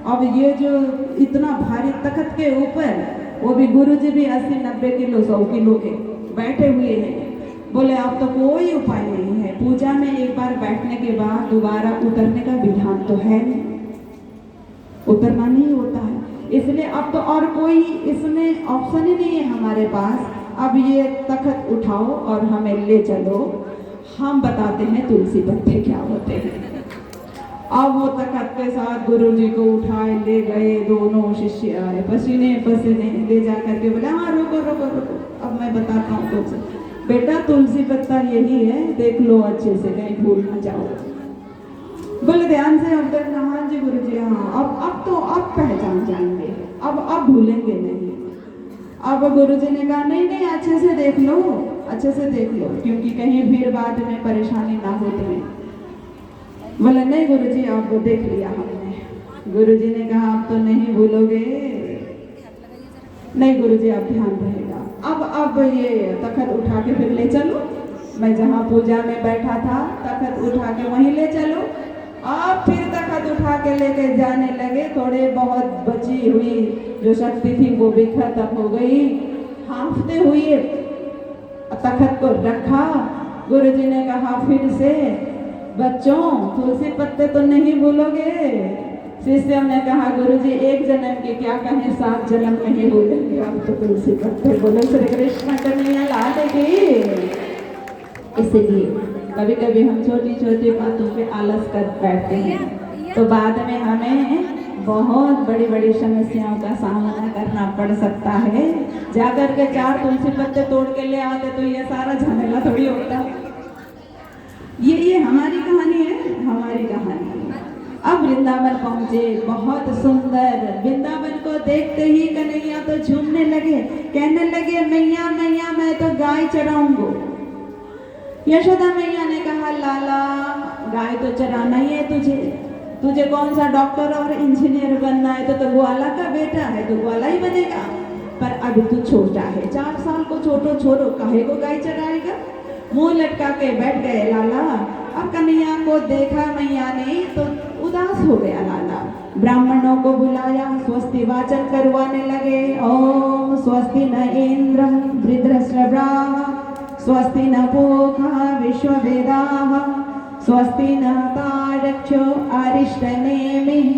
अब ये जो इतना भारी तख्त के ऊपर, वो भी गुरुजी भी 80-90 किलो 100 किलो के बैठे हुए हैं। बोले अब तो कोई उपाय नहीं है, पूजा में एक बार बैठने के बाद दोबारा उतरने का विधान तो है नहीं, उतरना नहीं होता है, इसलिए अब तो और कोई इसमें ऑप्शन ही नहीं है हमारे पास। अब ये तख्त उठाओ और हमें ले चलो, हम बताते हैं तुलसी पत्ते क्या होते हैं। अब वो तख्त के साथ गुरुजी को उठाए ले गए, दोनों शिष्य आए पसीने पसीने, ले जा करके बोले हाँ रुको रुको रुको, अब मैं बताता हूँ तुमसे। बेटा तुलसी पत्ता यही है, देख लो अच्छे से, कहीं भूल ना जाओ। बोले ध्यान से, अब तक हाँ जी गुरुजी हाँ, अब तो अब पहचान जाएंगे, अब भूलेंगे नहीं। अब गुरुजी ने कहा नहीं नहीं अच्छे से देख लो, अच्छे से देख लो, क्योंकि कहीं फिर बाद में परेशानी ना हो तुम्हें। बोले नहीं गुरुजी अब देख लिया हमने। गुरुजी ने कहा अब तो नहीं भूलोगे? नहीं गुरुजी अब ध्यान रहेगा। अब ये तख्त उठा के फिर ले चलो, मैं जहाँ पूजा में बैठा था तख्त उठा के वहीं ले चलो। अब फिर तख्त उठा के लेके जाने लगे, थोड़े बहुत बची हुई जो शक्ति थी वो भी खत्म हो गई। हाँफते हुए तख्त को रखा। गुरुजी ने कहा फिर से बच्चों तुलसी पत्ते तो नहीं भूलोगे? शिष्यों ने कहा गुरुजी एक जन्म के क्या कहें, 7 जन्म नहीं भूलेंगे अब तो तुलसी पत्ते। बोले श्री कृष्ण कन्हैया लाल की। इसलिए कभी कभी हम छोटी छोटी बातों पे आलस कर बैठते हैं, तो बाद में हमें बहुत बड़ी बड़ी समस्याओं का सामना करना पड़ सकता है। जाकर के 4 तुलसी पत्ते तोड़ के ले आते तो ये सारा झमेला थोड़ी होता। ये हमारी कहानी है, हमारी कहानी। अब वृंदावन पहुंचे, बहुत सुंदर। वृंदावन को देखते ही कन्हैया तो झूमने लगे, कहने लगे मैया मैया मैं तो गाय चराऊंगा। यशोदा मैया ने कहा लाला गाय तो चराना ही है तुझे कौन सा डॉक्टर और इंजीनियर बनना है, तो ग्वाला का बेटा है तो ग्वाला ही बनेगा। पर अभी तू छोटा है, 4 साल को छोड़ो काहे को गाय चराएगा। मुंह लटका के बैठ गए लाला। अब कन्हैया को देखा मैया ने तो उदास हो गया लाला। ब्राह्मणों को बुलाया, स्वस्ति वाचन करवाने लगे। ओम स्वस्ति न इंद्रम वृद्धश्रवाः, स्वस्ति न पूषा विश्ववेदाः, स्वस्ति न तारक्षो अरिष्टनेमिः,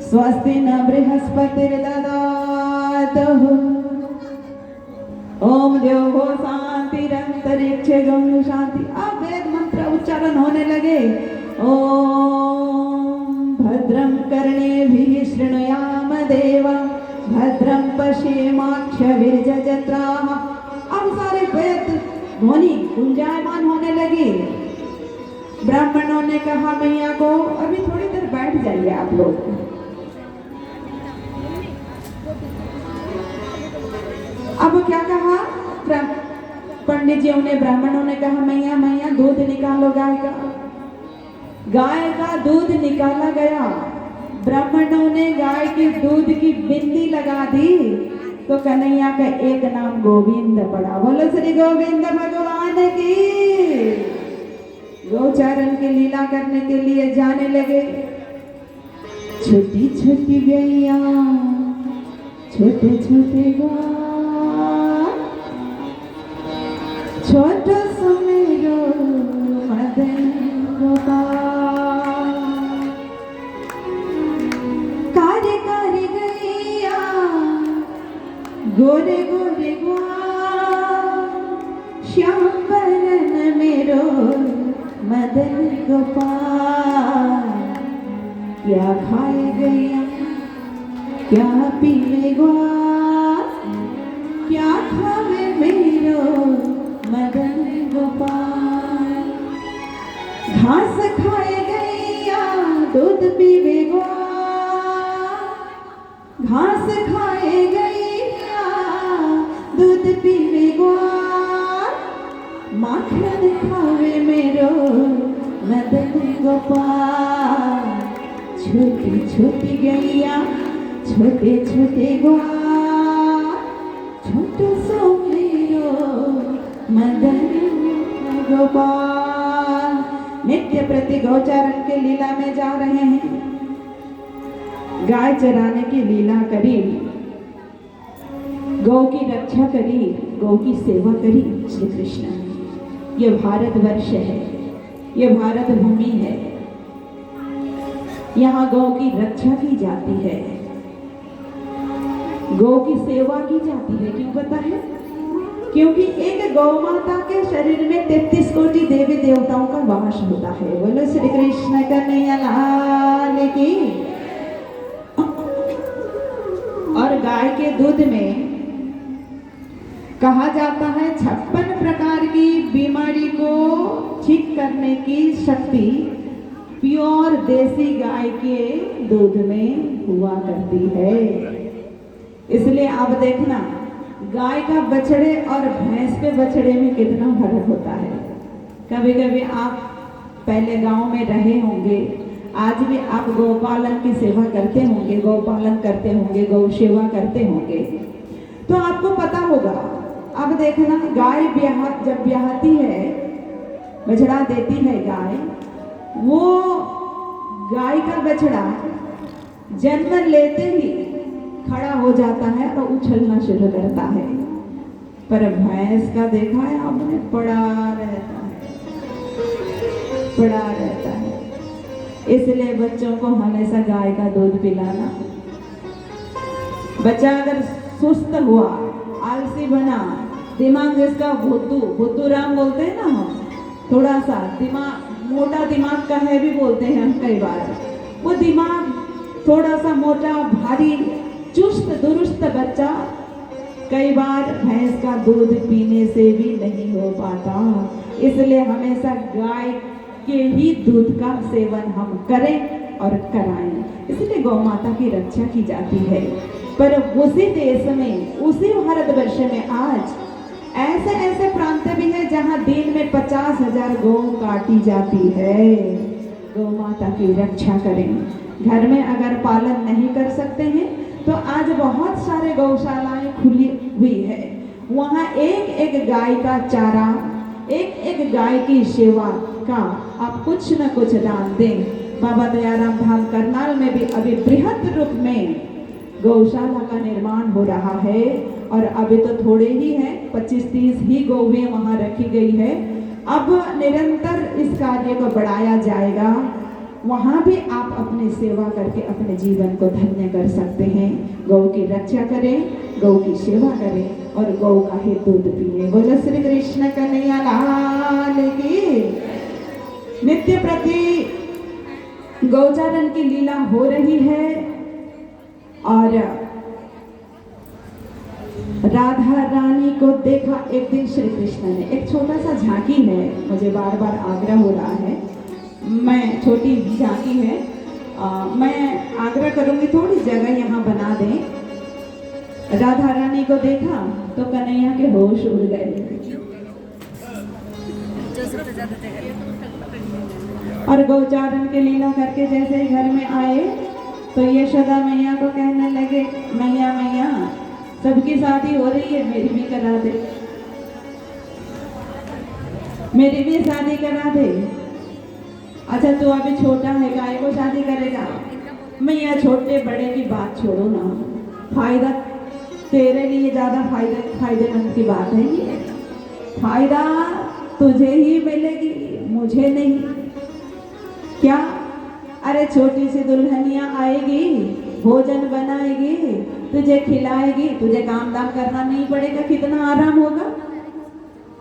स्वस्ति न बृहस्पतिर्ददातु। ओम देवो शांतिरंतरिक्षं शांति। अब वेद मंत्र उच्चारण होने लगे। ओम भद्रं कर्णेभिः शृणुयाम क्षेमाक्ष विरज जत्रा। अब सारे वेद ध्वनि गुंजायमान होने लगी। ब्राह्मणों ने कहा मैया को अभी थोड़ी देर बैठ जाइए आप लोग। अब क्या कहा पंडित जी ने, ब्राह्मणों ने कहा मैया मैया दूध निकालो गाय का। गाय का दूध निकाला गया। ब्राह्मणों ने गाय के दूध की बिंदी लगा दी तो कन्हैया का एक नाम गोविंद पड़ा। बोलो श्री गोविंद भगवान की। गौचारण की लीला करने के लिए जाने लगे। छोटी छोटी गैया छोटे छोटे गाय, छोटा समेरो मदन गोपाल। कारी कारी गैया गोरे गोरे ग्वाल, श्याम बरन मेरो मदन गोपाल। क्या खाए गैया क्या पीले ग्वाल, क्या खावे मेरो मदन गोपाल। घास खाए गैया दूध पीवे ग्वाल, घास खाए गैया दूध पीवे ग्वाल। माखन खावे मेरो मदन गोपाल। छोटी छोटी गैया छोटे छोटे ग्वाल, छोटो सो मेरो मदन गोपाल। नित्य प्रति गौचारण के लीला में जा रहे हैं। गाय चराने की लीला करी, गौ की रक्षा करी, गौ की सेवा करी श्री कृष्ण ने। ये भारतवर्ष है, ये भारत भूमि है। यहाँ गौ की रक्षा की जाती है, गौ की सेवा की जाती है। क्यों पता है? क्योंकि एक गौ माता के शरीर में 33 कोटि देवी देवताओं का वास होता है। बोलो श्री कृष्ण कन्हैया लाल की। और गाय के दूध में कहा जाता है 56 प्रकार की बीमारी को ठीक करने की शक्ति प्योर देसी गाय के दूध में हुआ करती है। इसलिए आप देखना गाय का बछड़े और भैंस के बछड़े में कितना फर्क होता है। कभी कभी आप पहले गांव में रहे होंगे, आज भी आप गौपालन की सेवा करते होंगे, गौपालन करते होंगे, गौ सेवा करते होंगे, तो आपको पता होगा। अब देखना गाय जब ब्याहती है, बछड़ा देती है गाय, वो गाय का बछड़ा जन्म लेते ही खड़ा हो जाता है और उछलना शुरू करता है। पर भैंस का देखा है आपने, पड़ा रहता है, पड़ा रहता है। इसलिए बच्चों को हमेशा गाय का दूध पिलाना। बच्चा अगर सुस्त हुआ, आलसी बना, दिमाग जिसका बुद्धू राम बोलते हैं ना हम, थोड़ा सा दिमाग मोटा दिमाग का है भी बोलते हैं हम कई बार, वो दिमाग थोड़ा सा मोटा भारी चुस्त दुरुस्त बच्चा कई बार भैंस का दूध पीने से भी नहीं हो पाता। इसलिए हमेशा गाय के ही दूध का सेवन हम करें और कराएं। इसलिए गौ माता की रक्षा की जाती है। पर उसी देश में, उसी भारतवर्ष में आज ऐसे ऐसे प्रांत भी है जहां दिन में 50,000 गौ काटी जाती है। गौ माता की रक्षा करें। घर में अगर पालन नहीं कर सकते हैं तो आज बहुत सारे गौशालाएं खुली हुई है, वहाँ एक एक गाय का चारा, एक एक गाय की सेवा का आप कुछ न कुछ दान दें। बाबा दयाराम धाम करनाल में भी अभी बृहद रूप में गौशाला का निर्माण हो रहा है और अभी तो थोड़े ही हैं, 25-30 ही गौवें वहाँ रखी गई है। अब निरंतर इस कार्य को बढ़ाया जाएगा। वहाँ भी आप अपनी सेवा करके अपने जीवन को धन्य कर सकते हैं। गौ की रक्षा करें, गौ की सेवा करें और गौ का ही दूध पिए। बोलो श्री कृष्ण कन्हैया लाल की। नित्य प्रति गौचारण की लीला हो रही है और राधा रानी को देखा एक दिन श्री कृष्ण ने। एक छोटा सा झांकी है, मुझे बार बार आग्रह हो रहा है, मैं छोटी झांकी है, मैं आग्रह करूंगी थोड़ी जगह यहाँ बना दें। राधा रानी को देखा तो कन्हैया के होश उड़ गए और गोचारण के लीला करके जैसे ही घर में आए तो यशोदा मैया को कहने लगे, मैया मैया सबकी शादी हो रही है, मेरी भी करा दे, मेरी भी शादी करा दे। अच्छा तू अभी छोटा है, गाय को शादी करेगा? मैया छोटे बड़े की बात छोड़ो ना, फायदा तेरे लिए ज्यादा फायदेमंद की बात है ये, फायदा तुझे ही मिलेगी, मुझे नहीं। क्या? अरे छोटी सी दुल्हनिया आएगी, भोजन बनाएगी, तुझे खिलाएगी, तुझे काम दाम करना नहीं पड़ेगा, कितना आराम होगा।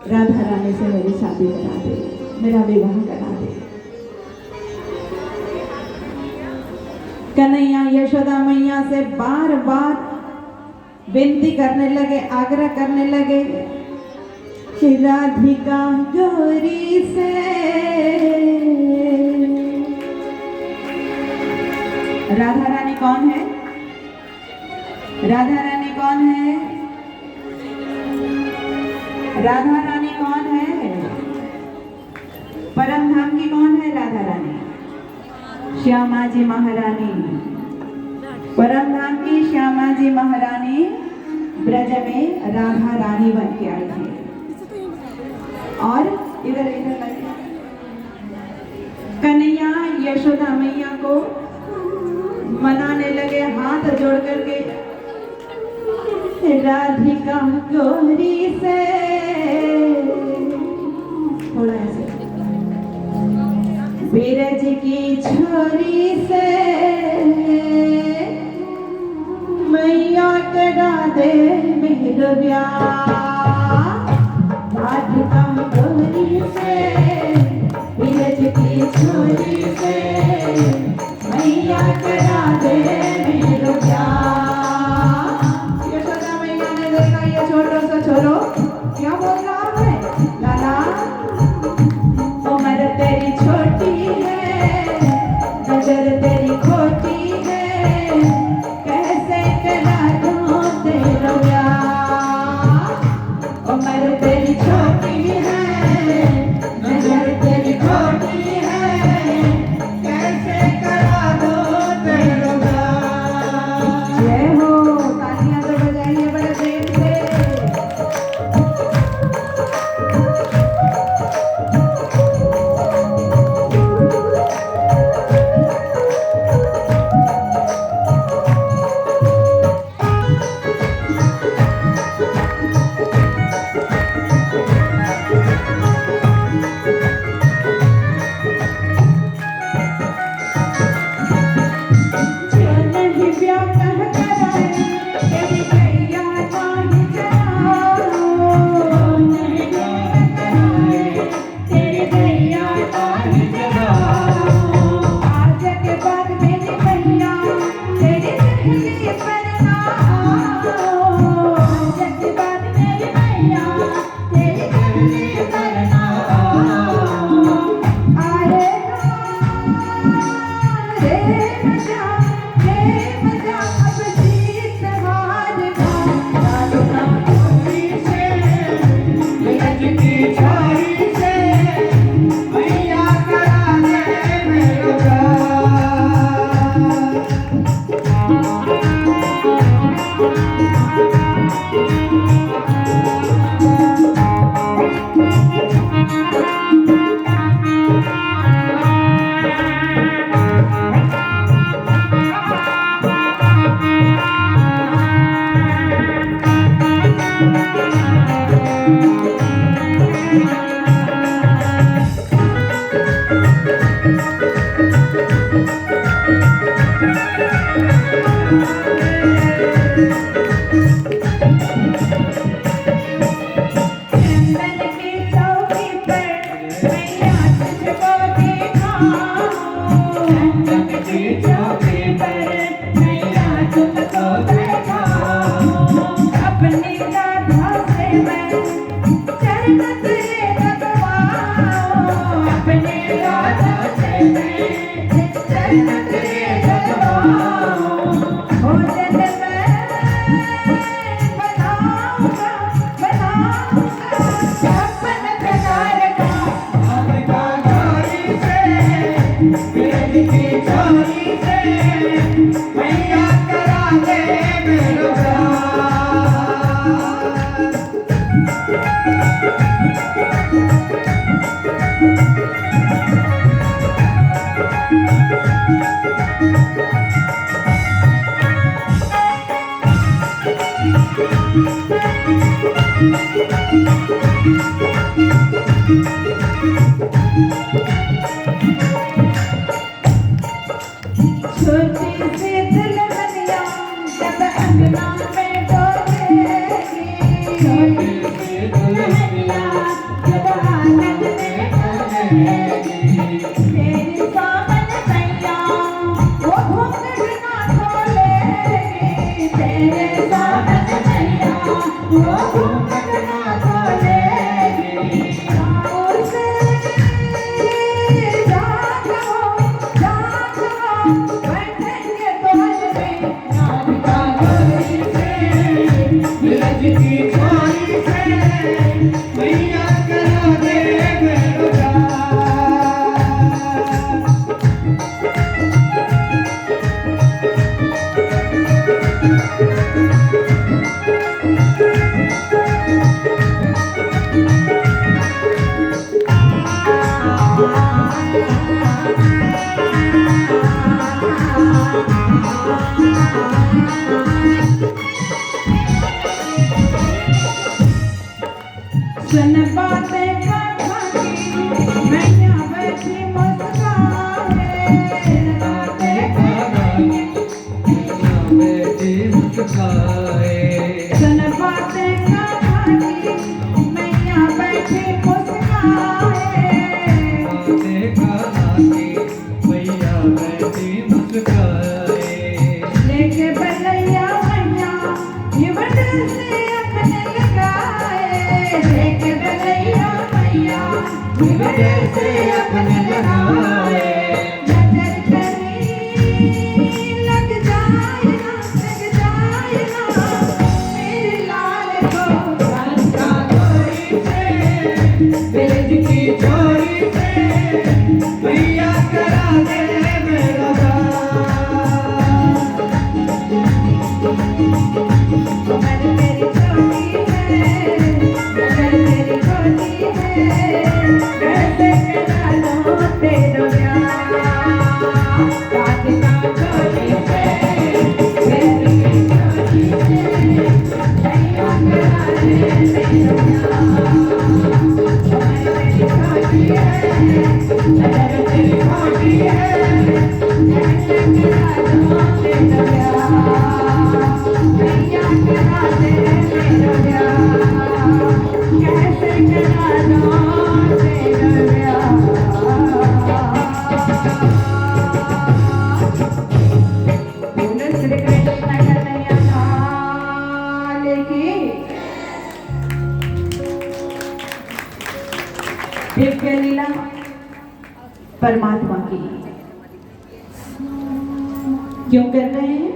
राधा रानी से मेरी शादी करा दे, मेरा विवाह करा दे। कन्हैया यशोदा मैया से बार बार विनती करने लगे, आग्रह करने लगे कि राधिका गौरी से, राधा रानी कौन है? राधा रानी कौन है? राधा रानी कौन है? परम धाम की कौन है राधा रानी? श्यामा जी महारानी। परम धाम की श्यामा जी महारानी ब्रज में राधा रानी बन के आई थी। और इधर इधर कन्हैया यशोदा मैया को मनाने लगे हाथ जोड़ करके, राधिका गौरी से, थोड़ा ऐसे, बीरज की छोरी से मैया करा दे मेरा ब्याह, राधिका गौरी से, बीरज की छोरी से मैया करा दे मेरा ब्याह। यशोदा मैया ने देखा ये छोटो सा छोरो क्या बोल रहा है, लाला उम्र तेरी छोटी है, नजर तेरी खोटी है, कैसे करा दूं तेरा ब्याह। उम्र तेरी छोटी है, नजर तेरी खोटी है, कैसे करा दूं तेरा ब्याह। की चोरी से मैया करा दे मेरा छोटी सी दुल्हनिया जब अंगना में डोलेगी, छोटी सी दुल्हनिया जब आंगन में डोलेगी, तेरी सावन मैया वो घूंघट ना खोलेगी, तेरे सावन मैया वो घूंघट ना खोलेगी। उसे बैठेंगे तोल में नाविका डोली से, ब्रज की चोरी से मैया करा दे मेरा सुन बातें कहानी मैया बैठी मुस्काए, सुन बातें कहानी बेटी मुस्काए सुन बातें कहानी मैया बैठी मुस्काए, देखा आके मैया बेटी मुस्काए लेके बलैया मैया हिवट से अपने लगाए, लेके बलैया मैया हिवट से अपने लगाए। नजर करी लग जाए ना मेरे लाल को रास्ता चोरी से ब्रज की चोरी से मैया करा दे मेरा कमर तेरी छोटी है, कमर तेरी छोटी है, कैसे करा लो तेरा प्यार, राधिका छोटी है, मेरी छोटी है, मैया करा दे मेरा प्यार, कमर तेरी छोटी है, कमर तेरी छोटी है, कैसे करा लो तेरा प्यार, मैया करा दे मेरा प्यार, कैसे करा दो तेरा प्यार। बोलो श्री कृष्ण कन्हैया लाल की। दिव्य लीला परमात्मा की क्यों कर रहे हैं,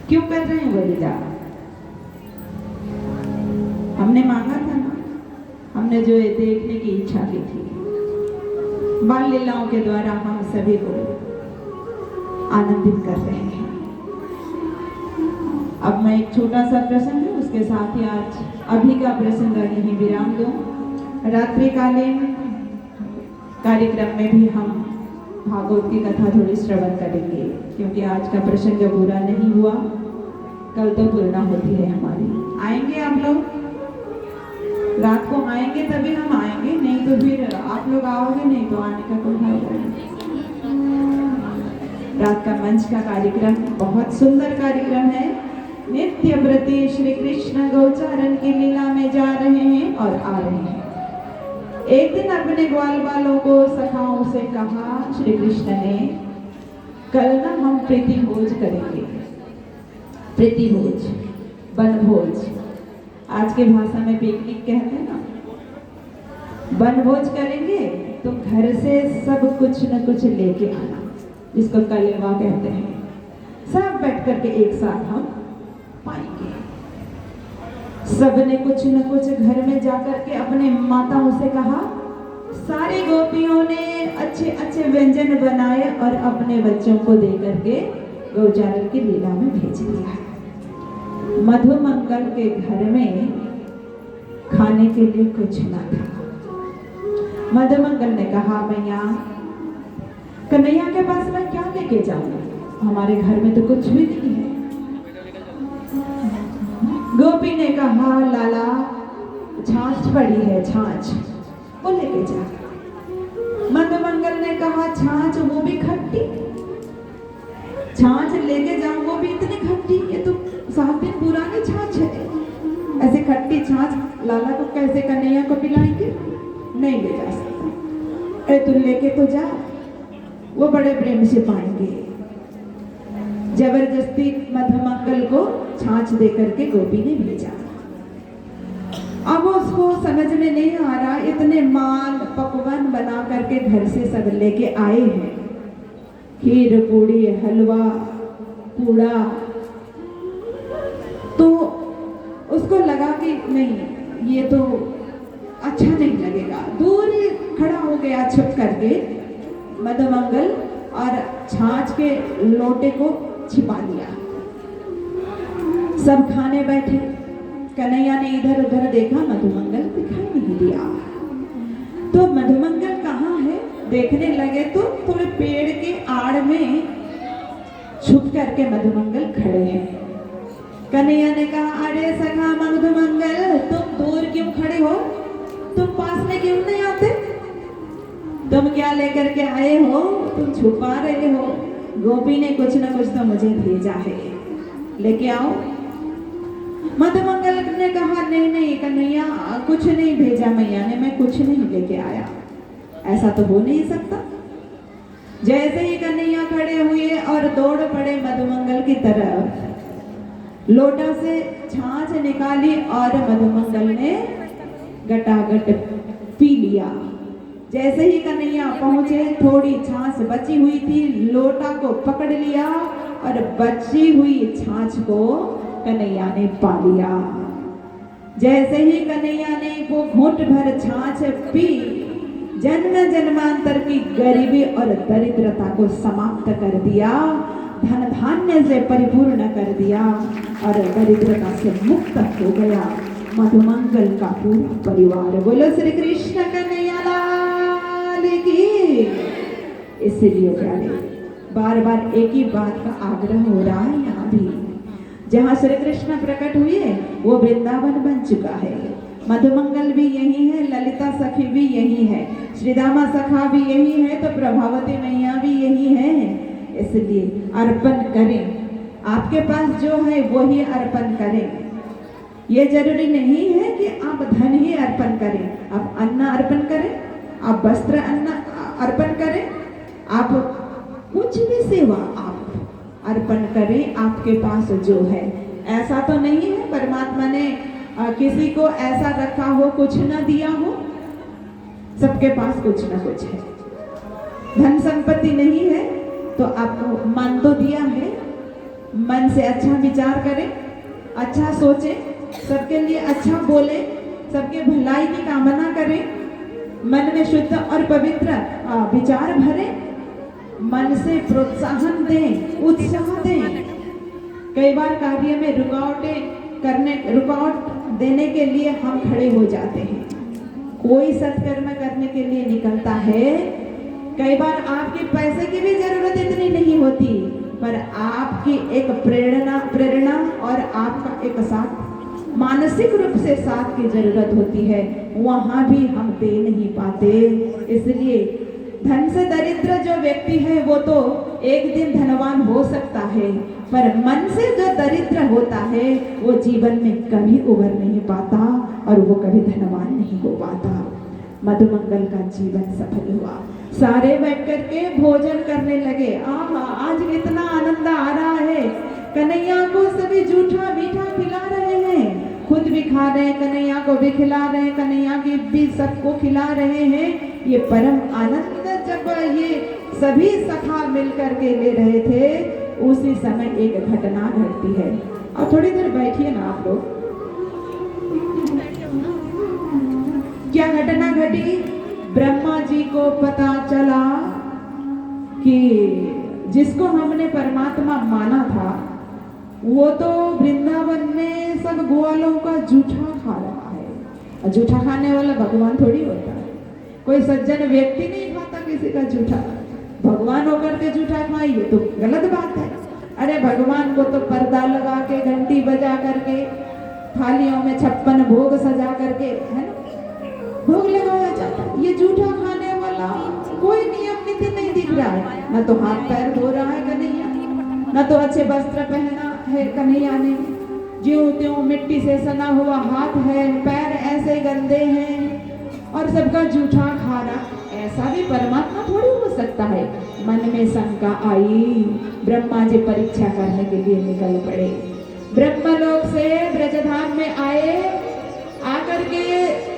क्यों कर रहे हैं वो लीला? हमने मांगा था ना, हमने जो ये देखने की इच्छा की थी, बाल लीलाओं के द्वारा हम सभी को आनंदित कर रहे हैं। अब मैं एक छोटा सा प्रसंग है, उसके साथ ही आज अभी का प्रसंग यहीं विराम दूं। रात्रिकालीन कार्यक्रम में भी हम भागवत की कथा थोड़ी श्रवण करेंगे, क्योंकि आज का प्रसंग जो पूरा नहीं हुआ कल तो पूर्ण होती है हमारी। आएंगे आप लोग, रात को आएंगे तभी हम आएंगे, नहीं तो फिर आप लोग आओगे नहीं तो आने का कोई फायदा नहीं। रात का मंच का कार्यक्रम बहुत सुंदर कार्यक्रम है। नित्य व्रती श्री कृष्ण गोचारण की लीला में जा रहे हैं और आ रहे हैं। एक दिन अपने ग्वाल बालों को सखाओं से कहा श्री कृष्ण ने, कल ना हम प्रीति भोज करेंगे, प्रीति भोज, बनभोज, आज के भाषा में पिकनिक कहते हैं ना। बनभोज करेंगे तो घर से सब कुछ न कुछ लेके आना, जिसको कलेवा कहते हैं। सब बैठ करके एक साथ हम पाएंगे। सबने कुछ न कुछ घर में जाकर के अपने माताओं से कहा। सारी गोपियों ने अच्छे अच्छे व्यंजन बनाए और अपने बच्चों को दे करके गौचारण की लीला में भेज दिया। मधुमंगल के घर में खाने के लिए कुछ न था। मधुमंगल ने कहा, मैया कन्हैया के पास मैं क्या लेके जाऊंगा, हमारे घर में तो कुछ भी नहीं है। गोपी ने कहा, लाला छाछ पड़ी है, छाछ वो लेके जा। मधुमंगल ने कहा, छाछ वो भी खट्टी, छाछ लेके जाऊं वो भी इतनी खट्टी, ये तो 7 दिन पुरानी छाछ है, ऐसे खट्टी छाछ लाला को कैसे कन्हैया को पिलाएंगे, नहीं ले जा सकता। अरे तुम लेके तो जा, वो बड़े प्रेम से पाएंगे। जबरदस्ती मधुमंगल को छाछ दे करके गोपी ने भेजा। अब उसको समझ में नहीं आ रहा, इतने माल पकवान बना करके घर से सब लेके आए हैं, खीर पूड़ी हलवा पूड़ा, तो उसको लगा कि नहीं ये तो अच्छा नहीं लगेगा। दूर ही खड़ा हो गया छुप करके मधुमंगल और छाछ के लोटे को छिपा लिया। सब खाने बैठे, कन्हैया ने इधर उधर देखा, मधुमंगल दिखाई नहीं दिया। तो मधुमंगल कहाँ है देखने लगे तो थोड़े पेड़ के आड़ में छुप करके मधुमंगल खड़े हैं। कन्हैया ने कहा, अरे सखा मधुमंगल तुम दूर क्यों खड़े हो, तुम पास में क्यों नहीं आते, तुम क्या लेकर के आए हो, तुम छुपा रहे हो। गोपी ने कुछ न कुछ तो मुझे भेजा है, लेके आओ। मधुमंगल ने कहा, नहीं नहीं कन्हैया कुछ नहीं भेजा मैया ने, मैं कुछ नहीं लेके आया, ऐसा तो हो नहीं सकता। जैसे ही कन्हैया खड़े हुए और दौड़ पड़े मधुमंगल की तरफ, लोटा से छाछ निकाली और मधुमंगल ने गटागट पी लिया। जैसे ही कन्हैया पहुंचे, थोड़ी छाछ बची हुई थी, लोटा को पकड़ लिया और बची हुई छाछ को कन्हैया ने पा लिया। जैसे ही कन्हैया ने वो घूंट भर छाछ पी, जन्म जन्मांतर की गरीबी और दरिद्रता को समाप्त कर दिया, धन धान्य से परिपूर्ण कर दिया और दरिद्रता से मुक्त हो गया मधुमंगल का पूरा परिवार। बोलो श्री कृष्ण कन्हैया लाल की। इसलिए प्यारे बार बार एक ही बात का आग्रह हो रहा है, यहाँ भी जहाँ श्री कृष्ण प्रकट हुए वो वृंदावन बन चुका है। मधुमंगल भी यही है, ललिता सखी भी यही है, श्रीदामा सखा भी यही है, तो प्रभावती मैया भी यही है। इसलिए अर्पण करें, आपके पास जो है वो ही अर्पण करें। ये जरूरी नहीं है कि आप धन ही अर्पण करें, आप अन्न अर्पण करें, आप वस्त्र अन्न अर्पण करें, आप कुछ भी सेवा आप अर्पण करें, आपके पास जो है। ऐसा तो नहीं है परमात्मा ने किसी को ऐसा रखा हो कुछ न दिया हो, सबके पास कुछ न कुछ है। धन संपत्ति नहीं है तो आपको मन तो दिया है, मन से अच्छा विचार करें, अच्छा सोचें, सबके लिए अच्छा बोले, सबके भलाई की कामना करें, मन में शुद्ध और पवित्र विचार भरें, मन से प्रोत्साहन दें, उत्साह दें। कई बार कार्य में रुकावट देने के लिए हम खड़े हो जाते हैं। कोई सत्कर्म करने के लिए निकलता है, कई बार आपके पैसे की भी जरूरत इतनी नहीं होती, पर आपकी एक प्रेरणा और आपका एक साथ, मानसिक रूप से साथ की जरूरत होती है, वहां भी हम दे नहीं पाते। इसलिए धन से दरिद्र जो व्यक्ति है वो तो एक दिन धनवान हो सकता है, पर मन से जो दरिद्र होता है वो जीवन में कभी उभर नहीं पाता और वो कभी धनवान नहीं हो पाता। मधुमंगल का जीवन सफल हुआ, सारे बैठ करके भोजन करने लगे। आहा, आज कितना आनंद आ रहा है, कन्हैया को सभी जूठा मीठा खिला रहे हैं, खुद भी खा रहे हैं, कन्हैया को भी खिला रहे हैं, कन्हैया की भी सबको खिला रहे हैं। ये परम आनंद जब ये सभी सखा मिलकर के ले रहे थे, उसी समय एक घटना घटती है। और थोड़ी देर बैठिए ना आप लोग। क्या घटना घटी? ब्रह्मा जी को पता चला कि जिसको हमने परमात्मा माना था वो तो वृंदावन में सब ग्वालों का जूठा खा रहा है। और जूठा खाने वाला भगवान थोड़ी होता है, कोई सज्जन व्यक्ति नहीं खाता किसी का जूठा। भगवान होकर के जूठा खाइए तो गलत बात है। अरे भगवान को तो पर्दा लगा के, घंटी बजा करके, थालियों में 56 भोग सजा करके, है ना, भोग लगाया जाता है। ये जूठा खाने वाला कोई नियम नीति नहीं दिख रहा है। न तो हाथ पैर धो रहा है कन्हैया, न तो अच्छे वस्त्र पहना है कन्हैया ने, ज्यों त्यों मिट्टी से सना हुआ हाथ है, पैर ऐसे गंदे हैं और सबका जूठा खा रहा। ऐसा भी परमात्मा थोड़ी हो सकता है। मन में शंका आई, ब्रह्मा जी परीक्षा करने के लिए निकल पड़े। ब्रह्मलोक से ब्रजधाम में आए, आकर के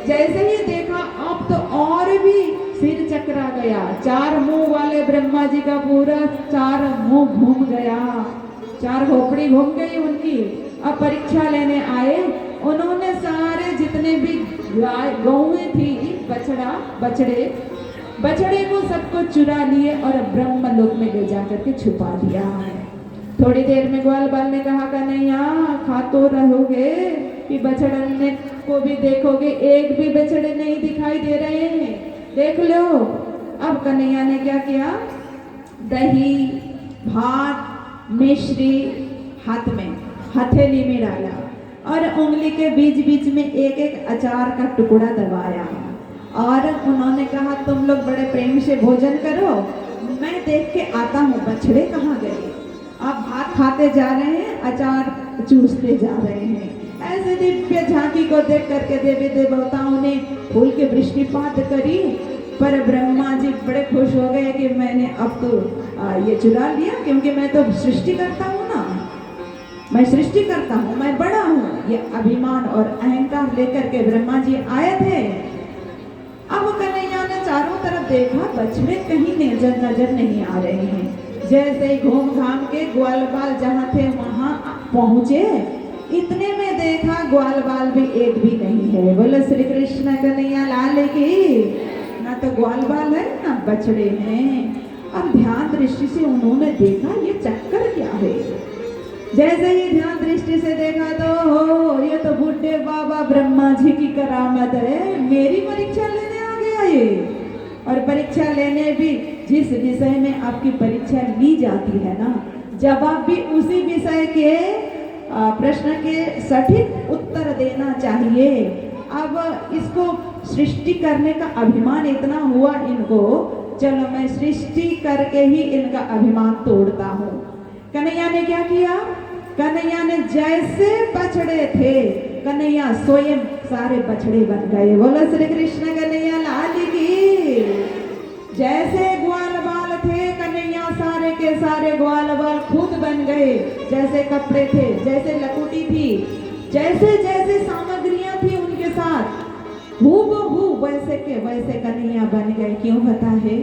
जैसे ही देखा अब तो और भी सिर चकरा गया। 4 मुंह वाले ब्रह्मा जी का पूरा 4 मुंह घूम गया, 4 खोपड़ी घूम गई उनकी। अब परीक्षा लेने आए, उन्होंने सारे जितने भी गाय गौएं थी, बछड़े को सबको चुरा लिए और ब्रह्मलोक में ले जाकर के छुपा दिया। थोड़ी देर में ग्वाल बाल ने कहा कन्हैया खा तो रहोगे कि बछड़ने को भी देखोगे, एक भी बछड़े नहीं दिखाई दे रहे हैं, देख लो। अब कन्हैया ने क्या किया, दही भात मिश्री हाथ में हथेली में डाला और उंगली के बीच बीच में एक एक अचार का टुकड़ा दबाया और उन्होंने कहा तुम लोग बड़े प्रेम से भोजन करो, मैं देख के आता हूँ बछड़े कहाँ गए। आप भात खाते जा रहे हैं, अचार चूसते जा रहे हैं। ऐसे दिव्य झांकी को देख करके देवी देवताओं ने फूल की वृष्टिपात करी, पर ब्रह्मा जी बड़े खुश हो गए कि मैंने अब तो ये चुरा लिया, क्योंकि मैं तो सृष्टि करता हूँ ना, मैं सृष्टि करता हूँ, मैं बड़ा हूँ। ये अभिमान और अहंकार लेकर के ब्रह्मा जी आए थे। अब कन्हैया ने चारों तरफ देखा, बछड़े कहीं नजर नहीं आ रहे हैं। जैसे ही घूम घाम के ग्वाल बाल जहाँ थे वहां पहुंचे, इतने में देखा ग्वाल बाल भी एक भी नहीं है। बोले श्री कृष्ण कन्हैया लाल की। ना तो ग्वाल बाल है ना बछड़े हैं। अब ध्यान दृष्टि से उन्होंने देखा ये चक्कर क्या है। जैसे ही ध्यान दृष्टि से देखा तो हो, ये तो बुढ़े बाबा ब्रह्मा जी की करामत है, मेरी परीक्षा लेने आ गया ये। और परीक्षा लेने भी जिस विषय में आपकी परीक्षा ली जाती है ना, जवाब भी उसी विषय के प्रश्न के सटीक उत्तर देना चाहिए। अब इसको सृष्टि करने का अभिमान इतना हुआ इनको, चलो मैं सृष्टि करके ही इनका अभिमान तोड़ता हूँ। कन्हैया ने क्या किया, कन्हैया ने जैसे बछड़े थे, कन्हैया स्वयं सारे बछड़े बन गए। बोलो श्री कृष्ण कन्हैया लाल की। जैसे ग्वाल बाल थे, कन्हैया सारे के सारे ग्वाल बाल खुद बन गए। जैसे कपड़े थे, जैसे लकुटी थी, जैसे जैसे सामग्रियां थी उनके साथ, हूबहू वैसे के वैसे कन्हैया बन गए। क्यों पता है,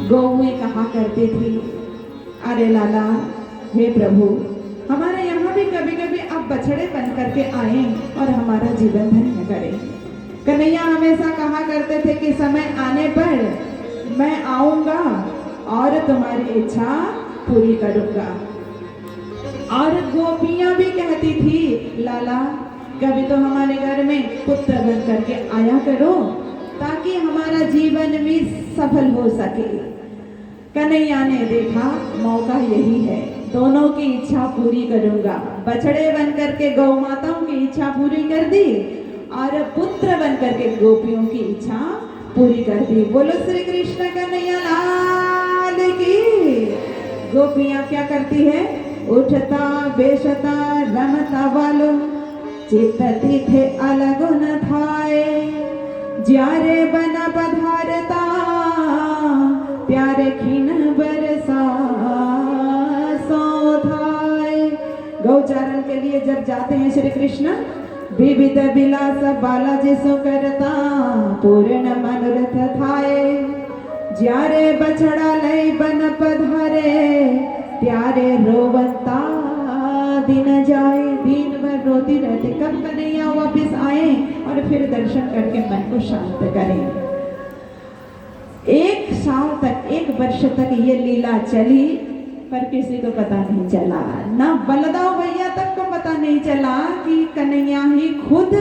गौएं कहा करती थी, अरे लाला हे प्रभु, हमारे यहाँ भी कभी कभी आप बछड़े बन करके आए और हमारा जीवन धन्य करें। कन्हैया हमेशा कहा करते थे कि समय आने पर मैं आऊंगा और तुम्हारी इच्छा पूरी करूंगा। और गोपियां भी कहती थी, लाला कभी तो हमारे घर में पुत्र बन करके आया करो ताकि हमारा जीवन भी सफल हो सके। कन्हैया ने देखा मौका यही है, दोनों की इच्छा पूरी करूंगा। बछड़े बन करके गौ माताओं की इच्छा पूरी कर दी और पुत्र बन करके गोपियों की इच्छा पूरी कर दी। बोलो श्री कृष्ण कन्हैया लाल की। गोपियां क्या करती है, उठता बेशता रमता वालो चित्तती थे अलग न थाए, ज्यारे बना पधारता प्यारे खीन बरसा सौधाए। गौचारण के लिए जब जाते हैं श्री कृष्ण, विविध विलास बालाजी सो करता पूर्ण मनोरथ थाए, ज्यारे बछड़ा लई बन पधारे प्यारे रोवता दिन जाए। दिन भर रोती रहती, कब कन्हैया वापिस आए और फिर दर्शन करके मन को शांत करें। 1 साल तक, 1 1 वर्ष तक ये लीला चली, पर किसी को पता नहीं चला, ना बलदाव भैया तक को पता नहीं चला कि कन्हैया ही खुद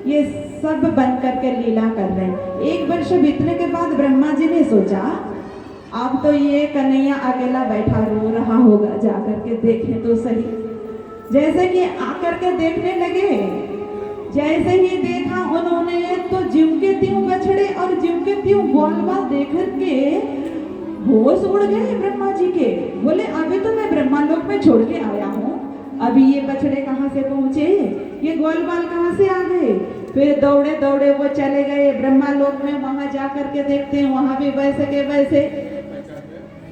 ये सब बन करके लीला कर रहे हैं। 1 वर्ष बीतने के बाद ब्रह्मा जी ने सोचा अब तो ये कन्हैया अकेला बैठा रो रहा होगा, जाकर के देखें तो सही। जैसे कि आकर के देखने लगे, जैसे ही देखा उन्होंने तो ज्यों के त्यों बछड़े और ज्यों के त्यों ग्वाल देख के होश उड़ गए ब्रह्मा जी के। बोले अभी तो मैं ब्रह्मा लोक में छोड़ के आया हूँ, अभी ये बछड़े कहाँ से पहुंचे, ये ग्वाल कहाँ से आ गए। फिर दौड़े दौड़े वो चले गए ब्रह्मा लोक में। वहां जाकर के देखते हैं वहां भी वैसे के वैसे,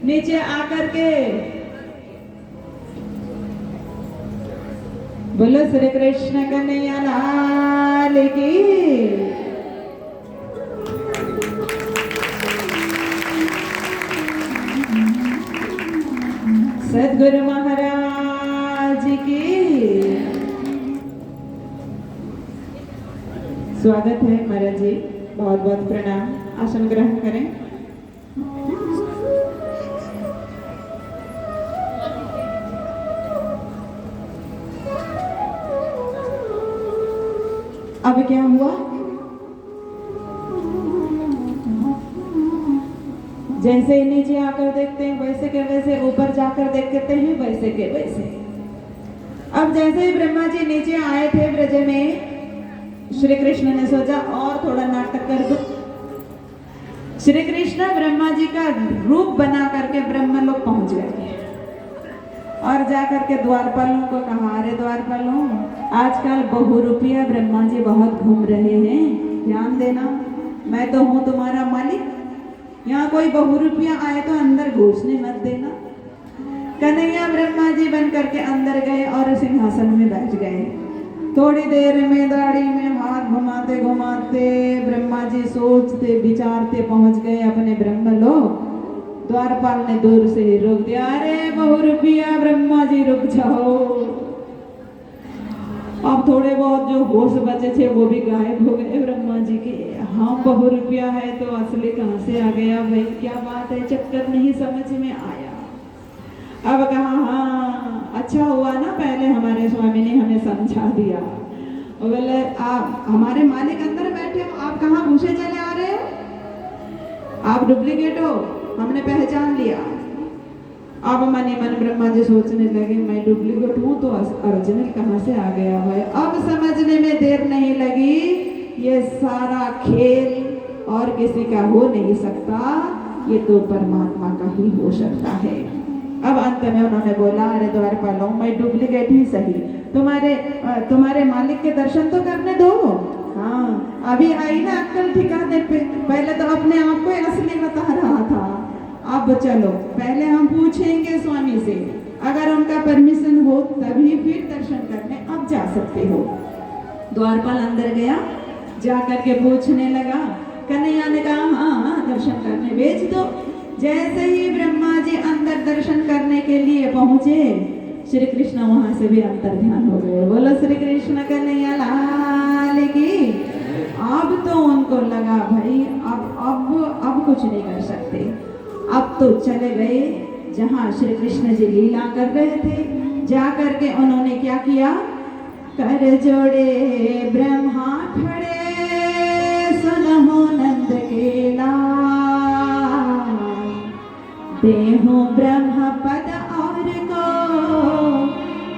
नीचे आकर के बोलो श्री कृष्ण कन्हैया लाल की। सद्गुरु महाराज की। स्वागत है महाराज जी, बहुत बहुत प्रणाम। आसन ग्रहण करें। अब क्या हुआ, जैसे नीचे आकर देखते हैं वैसे के वैसे, ऊपर जाकर देखते हैं वैसे के वैसे। अब जैसे ही ब्रह्मा जी नीचे आए थे ब्रज में, श्री कृष्ण ने सोचा और थोड़ा नाटक कर दो। श्री कृष्ण ब्रह्मा जी का रूप बना करके ब्रह्मलोक पहुंच गए और जाकर के द्वारपालों को कहा, अरे द्वारपालों, आजकल बहुरूपिया ब्रह्मा जी बहुत घूम रहे हैं, ध्यान देना, मैं तो हूँ तुम्हारा मालिक, यहाँ कोई बहुरूपिया आए तो अंदर घुसने मत देना। कन्हैया ब्रह्मा जी बन करके अंदर गए और सिंहासन में बैठ गए। थोड़ी देर में दाढ़ी में हाथ घुमाते घुमाते ब्रह्मा जी सोचते विचारते पहुंच गए अपने ब्रह्मलोक। द्वारपाल ने दूर से ही रोक दिया, अरे बहुरूपिया ब्रह्मा जी रुक जाओ। अब थोड़े बहुत जो होश बचे थे वो भी गायब हो गए ब्रह्मा जी के। हाँ बहुरूपिया है तो असली कहाँ से आ गया भाई, क्या बात है, चक्कर नहीं समझ में आया। अब कहा हाँ अच्छा हुआ ना पहले हमारे स्वामी ने हमें समझा दिया। और बोले आप हमारे मालिक अंदर बैठे हो, आप कहाँ घुसे चले आ रहे हो, आप डुप्लीकेट हो, हमने पहचान लिया। अब मन ही मन ब्रह्मा जी सोचने लगे, मैं डुप्लीकेट हूँ तो ओरिजिनल कहाँ से आ गया भाई। अब समझने में देर नहीं लगी, ये सारा खेल और किसी का हो नहीं सकता, ये तो परमात्मा का ही हो सकता है। अब अंत में उन्होंने बोला, अरे द्वारपालों, मैं डुप्लीकेट ही सही, तुम्हारे मालिक के दर्शन तो करने दो। हाँ अभी आई ना अक्ल ठिकाने पे, पहले तो अपने आप को असली बता रहा था। अब चलो पहले हम पूछेंगे स्वामी से, अगर उनका परमिशन हो तभी फिर दर्शन करने अब जा सकते हो। द्वारपाल अंदर गया, जाकर के पूछने लगा। कन्हैया ने कहा हाँ दर्शन करने भेज दो। जैसे ही ब्रह्मा जी अंदर दर्शन करने के लिए पहुंचे, श्री कृष्ण वहां से भी अंतर ध्यान हो गए। बोलो श्री कृष्ण कन्हैया लाल की। अब तो उनको लगा भाई अब कुछ नहीं कर सकते। अब तो चले गए जहां श्री कृष्ण जी लीला कर रहे थे। जा करके उन्होंने क्या किया, कर जोड़े ब्रह्मा खड़े सुनहो नंद के लाल, देहो ब्रह्म पद और को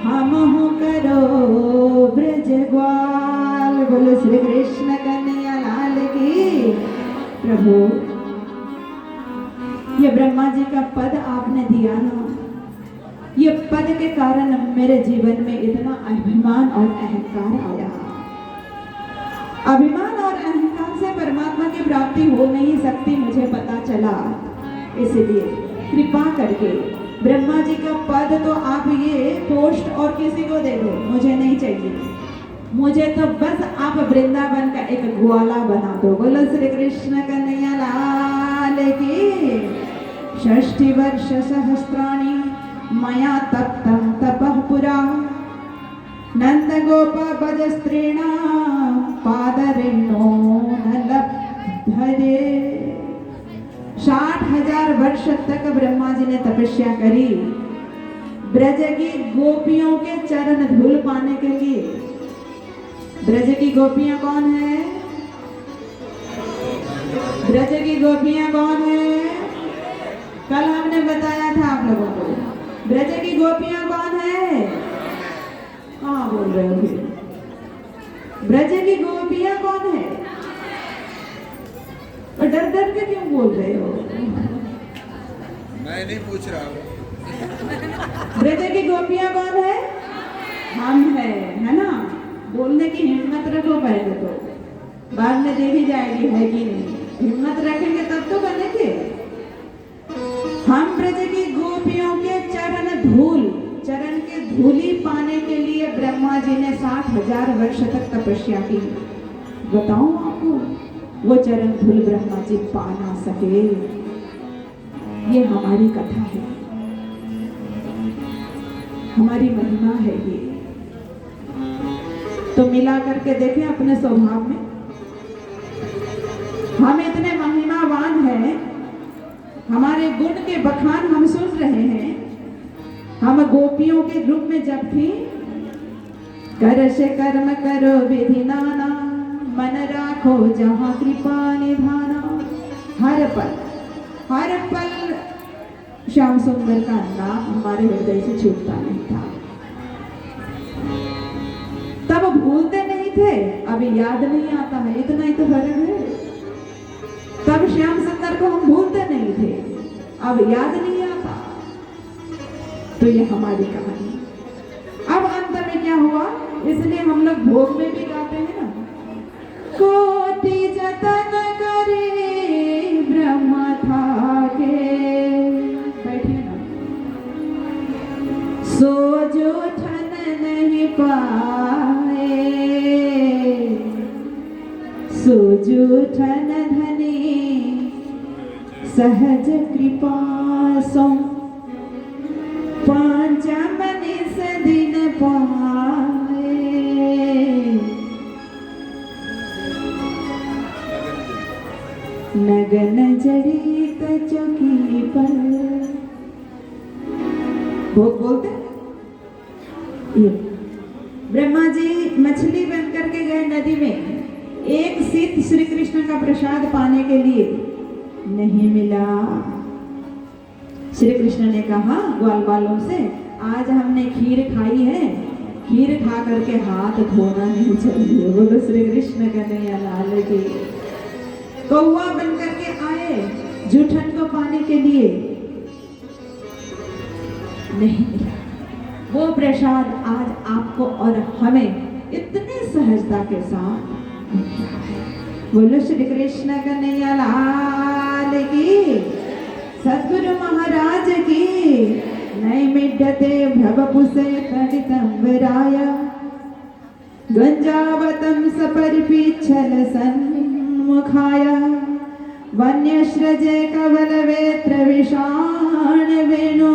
हम हो करो ब्रज ग्वाल। बोलो श्री कृष्ण कन्हैया लाल की। प्रभु ये ब्रह्मा जी का पद आपने दिया ना, ये पद के कारण मेरे जीवन में इतना अभिमान और अहंकार आया। अभिमान और अहंकार से परमात्मा की प्राप्ति हो नहीं सकती, मुझे पता चला। इसलिए कृपा करके ब्रह्मा जी का पद तो आप ये पोस्ट और किसी को दे दो, मुझे नहीं चाहिए। मुझे तो बस आप वृंदावन का एक ग्वाला बना दो। बोलो श्री कृष्ण कन्हैया लाल की। 60 वर्ष सहस्राणि मया तप्तं तपः पुरा, नंद गोप भज स्त्रीणा पादरेणो न लभ्यते। 60,000 वर्ष तक ब्रह्मा जी ने तपस्या करी ब्रज की गोपियों के चरण धूल पाने के लिए। ब्रज की गोपियां कौन है? ब्रज की गोपियां कौन है? कल हमने बताया था आप लोगों को। ब्रज की गोपियां कौन है? कहाँ बोल रहे हो फिर? ब्रज की गोपियां कौन है? और डर डर के क्यों बोल रहे हो? मैं नहीं पूछ रहा हूँ। ब्रज की गोपियां कौन है? हम है ना? बोलने की हिम्मत रखो पहले तो, बाद में देखी जाएगी है कि नहीं। हिम्मत रखेंगे तब तो बनेंगे। हम ब्रज की गोपियों के चरण के धूली पाने के लिए ब्रह्मा जी ने 60,000 वर्ष तक तपस्या की। बताऊं आपको, वो चरण धूल ब्रह्मा जी पा ना सके। ये हमारी कथा है, हमारी महिमा है ये। तो मिला करके देखें अपने स्वभाव में, हम इतने महिमावान हैं, हमारे गुण के बखान हम सुन रहे हैं। हम गोपियों के रूप में जब थी, कर से कर्म करो विधि नाना, मन राखो जहाँ कृपा निधाना। हर पल श्याम सुंदर का नाम हमारे हृदय से छूटता नहीं था। तब भूलते नहीं थे, अब याद नहीं आता है, इतना ही तो फर्क है। तब श्याम सुंदर को हम भूलते नहीं थे, अब याद नहीं आता। तो ये हमारी कहानी। अब अंत में क्या हुआ, इसलिए हम लोग भोग में भी गाते हैं ना, कोटि जतन करे ब्रह्मा था के। बैठिए ना। सो जो ठन नहीं पाए, सो जो ठन धने सहज कृपा सो, पांचम निस दिन पाए। नगन जड़ित चौकी पर। भोग बोलते ये ब्रह्मा जी मछली बन करके गए नदी में, एक सिद्ध श्री कृष्ण का प्रसाद पाने के लिए नहीं मिला। श्री कृष्ण ने कहा ग्वाल बालों से, आज हमने खीर खाई है, खीर खा करके हाथ धोना नहीं चाहिए। बोलो श्री कृष्ण कन्हैया लाल की। कौवा बन करके आए जूठन को पाने के लिए, नहीं मिला। वो प्रसाद आज आपको और हमें इतनी सहजता के साथ मिला है। बोलो श्री कृष्ण कन्हैया लाल की, सद्गुरु महाराज की। नैमिड्यते भवपुसे तडितंबराय, गंजावतं सपरिपीच्छल सन्मुखाय, वन्यश्रजे कवलवेत्र विषाण वेणु,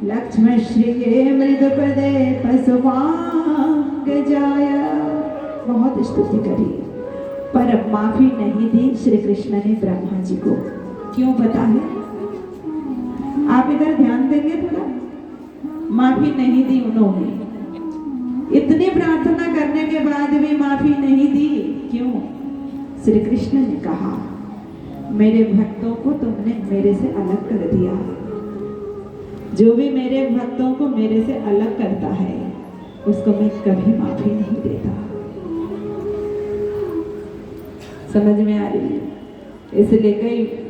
लक्ष्मश्रिये मृदुपदे पशुपांग जाय। बहुत स्तुति करी, पर माफी नहीं दी श्री कृष्ण ने ब्रह्मा जी को। क्यों पता है? आप इधर ध्यान देंगे थोड़ा। माफी नहीं दी उन्होंने, इतनी प्रार्थना करने के बाद भी माफी नहीं दी। क्यों? श्री कृष्ण ने कहा, मेरे भक्तों को तुमने मेरे से अलग कर दिया। जो भी मेरे भक्तों को मेरे से अलग करता है, उसको मैं कभी माफी नहीं देता। समझ में आ रही है? इसलिए कई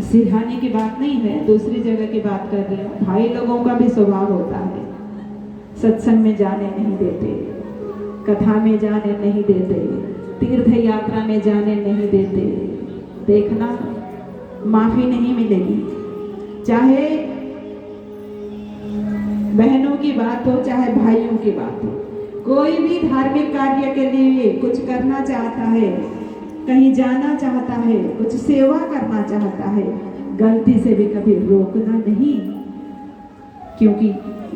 सिखाने की बात नहीं है, दूसरी जगह की बात कर रही हूँ। भाई लोगों का भी स्वभाव होता है, सत्संग में जाने नहीं देते, कथा में जाने नहीं देते, तीर्थ यात्रा में जाने नहीं देते। देखना, माफी नहीं मिलेगी। चाहे बहनों की बात हो, चाहे भाइयों की बात हो, कोई भी धार्मिक कार्य के लिए कुछ करना चाहता है, कहीं जाना चाहता है, कुछ सेवा करना चाहता है, गलती से भी कभी रोकना नहीं, क्योंकि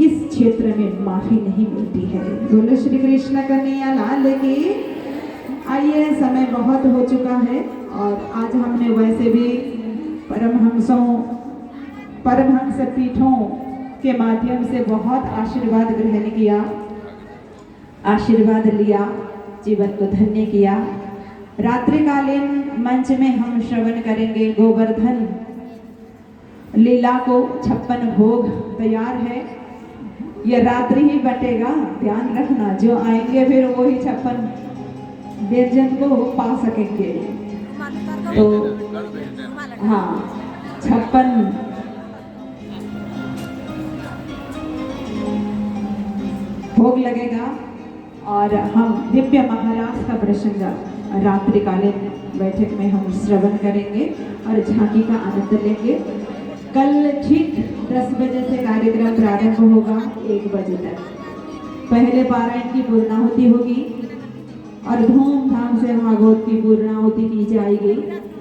इस क्षेत्र में माफी नहीं मिलती है। बोलो श्री कृष्ण कन्हैया लाल की। आइए, समय बहुत हो चुका है और आज हमने वैसे भी परमहंस पीठों के माध्यम से बहुत आशीर्वाद ग्रहण किया, आशीर्वाद लिया, जीवन को धन्य किया। रात्रिकालीन मंच में हम श्रवण करेंगे गोवर्धन लीला को। 56 भोग तैयार है, ये रात्रि ही बटेगा, ध्यान रखना। जो आएंगे फिर वो ही 56 व्यंजन को पा सकेंगे। तो हाँ, 56 भोग लगेगा और हम दिव्य महाराज का प्रसंग रात्रिकालीन बैठक में हम श्रवण करेंगे और झांकी का आनंद लेंगे। कल ठीक 10 बजे से कार्यक्रम प्रारंभ होगा, 1 बजे तक पहले पारायण की पूर्णाहुति होगी और धूमधाम से भागवत की पूर्णाहुति की जाएगी।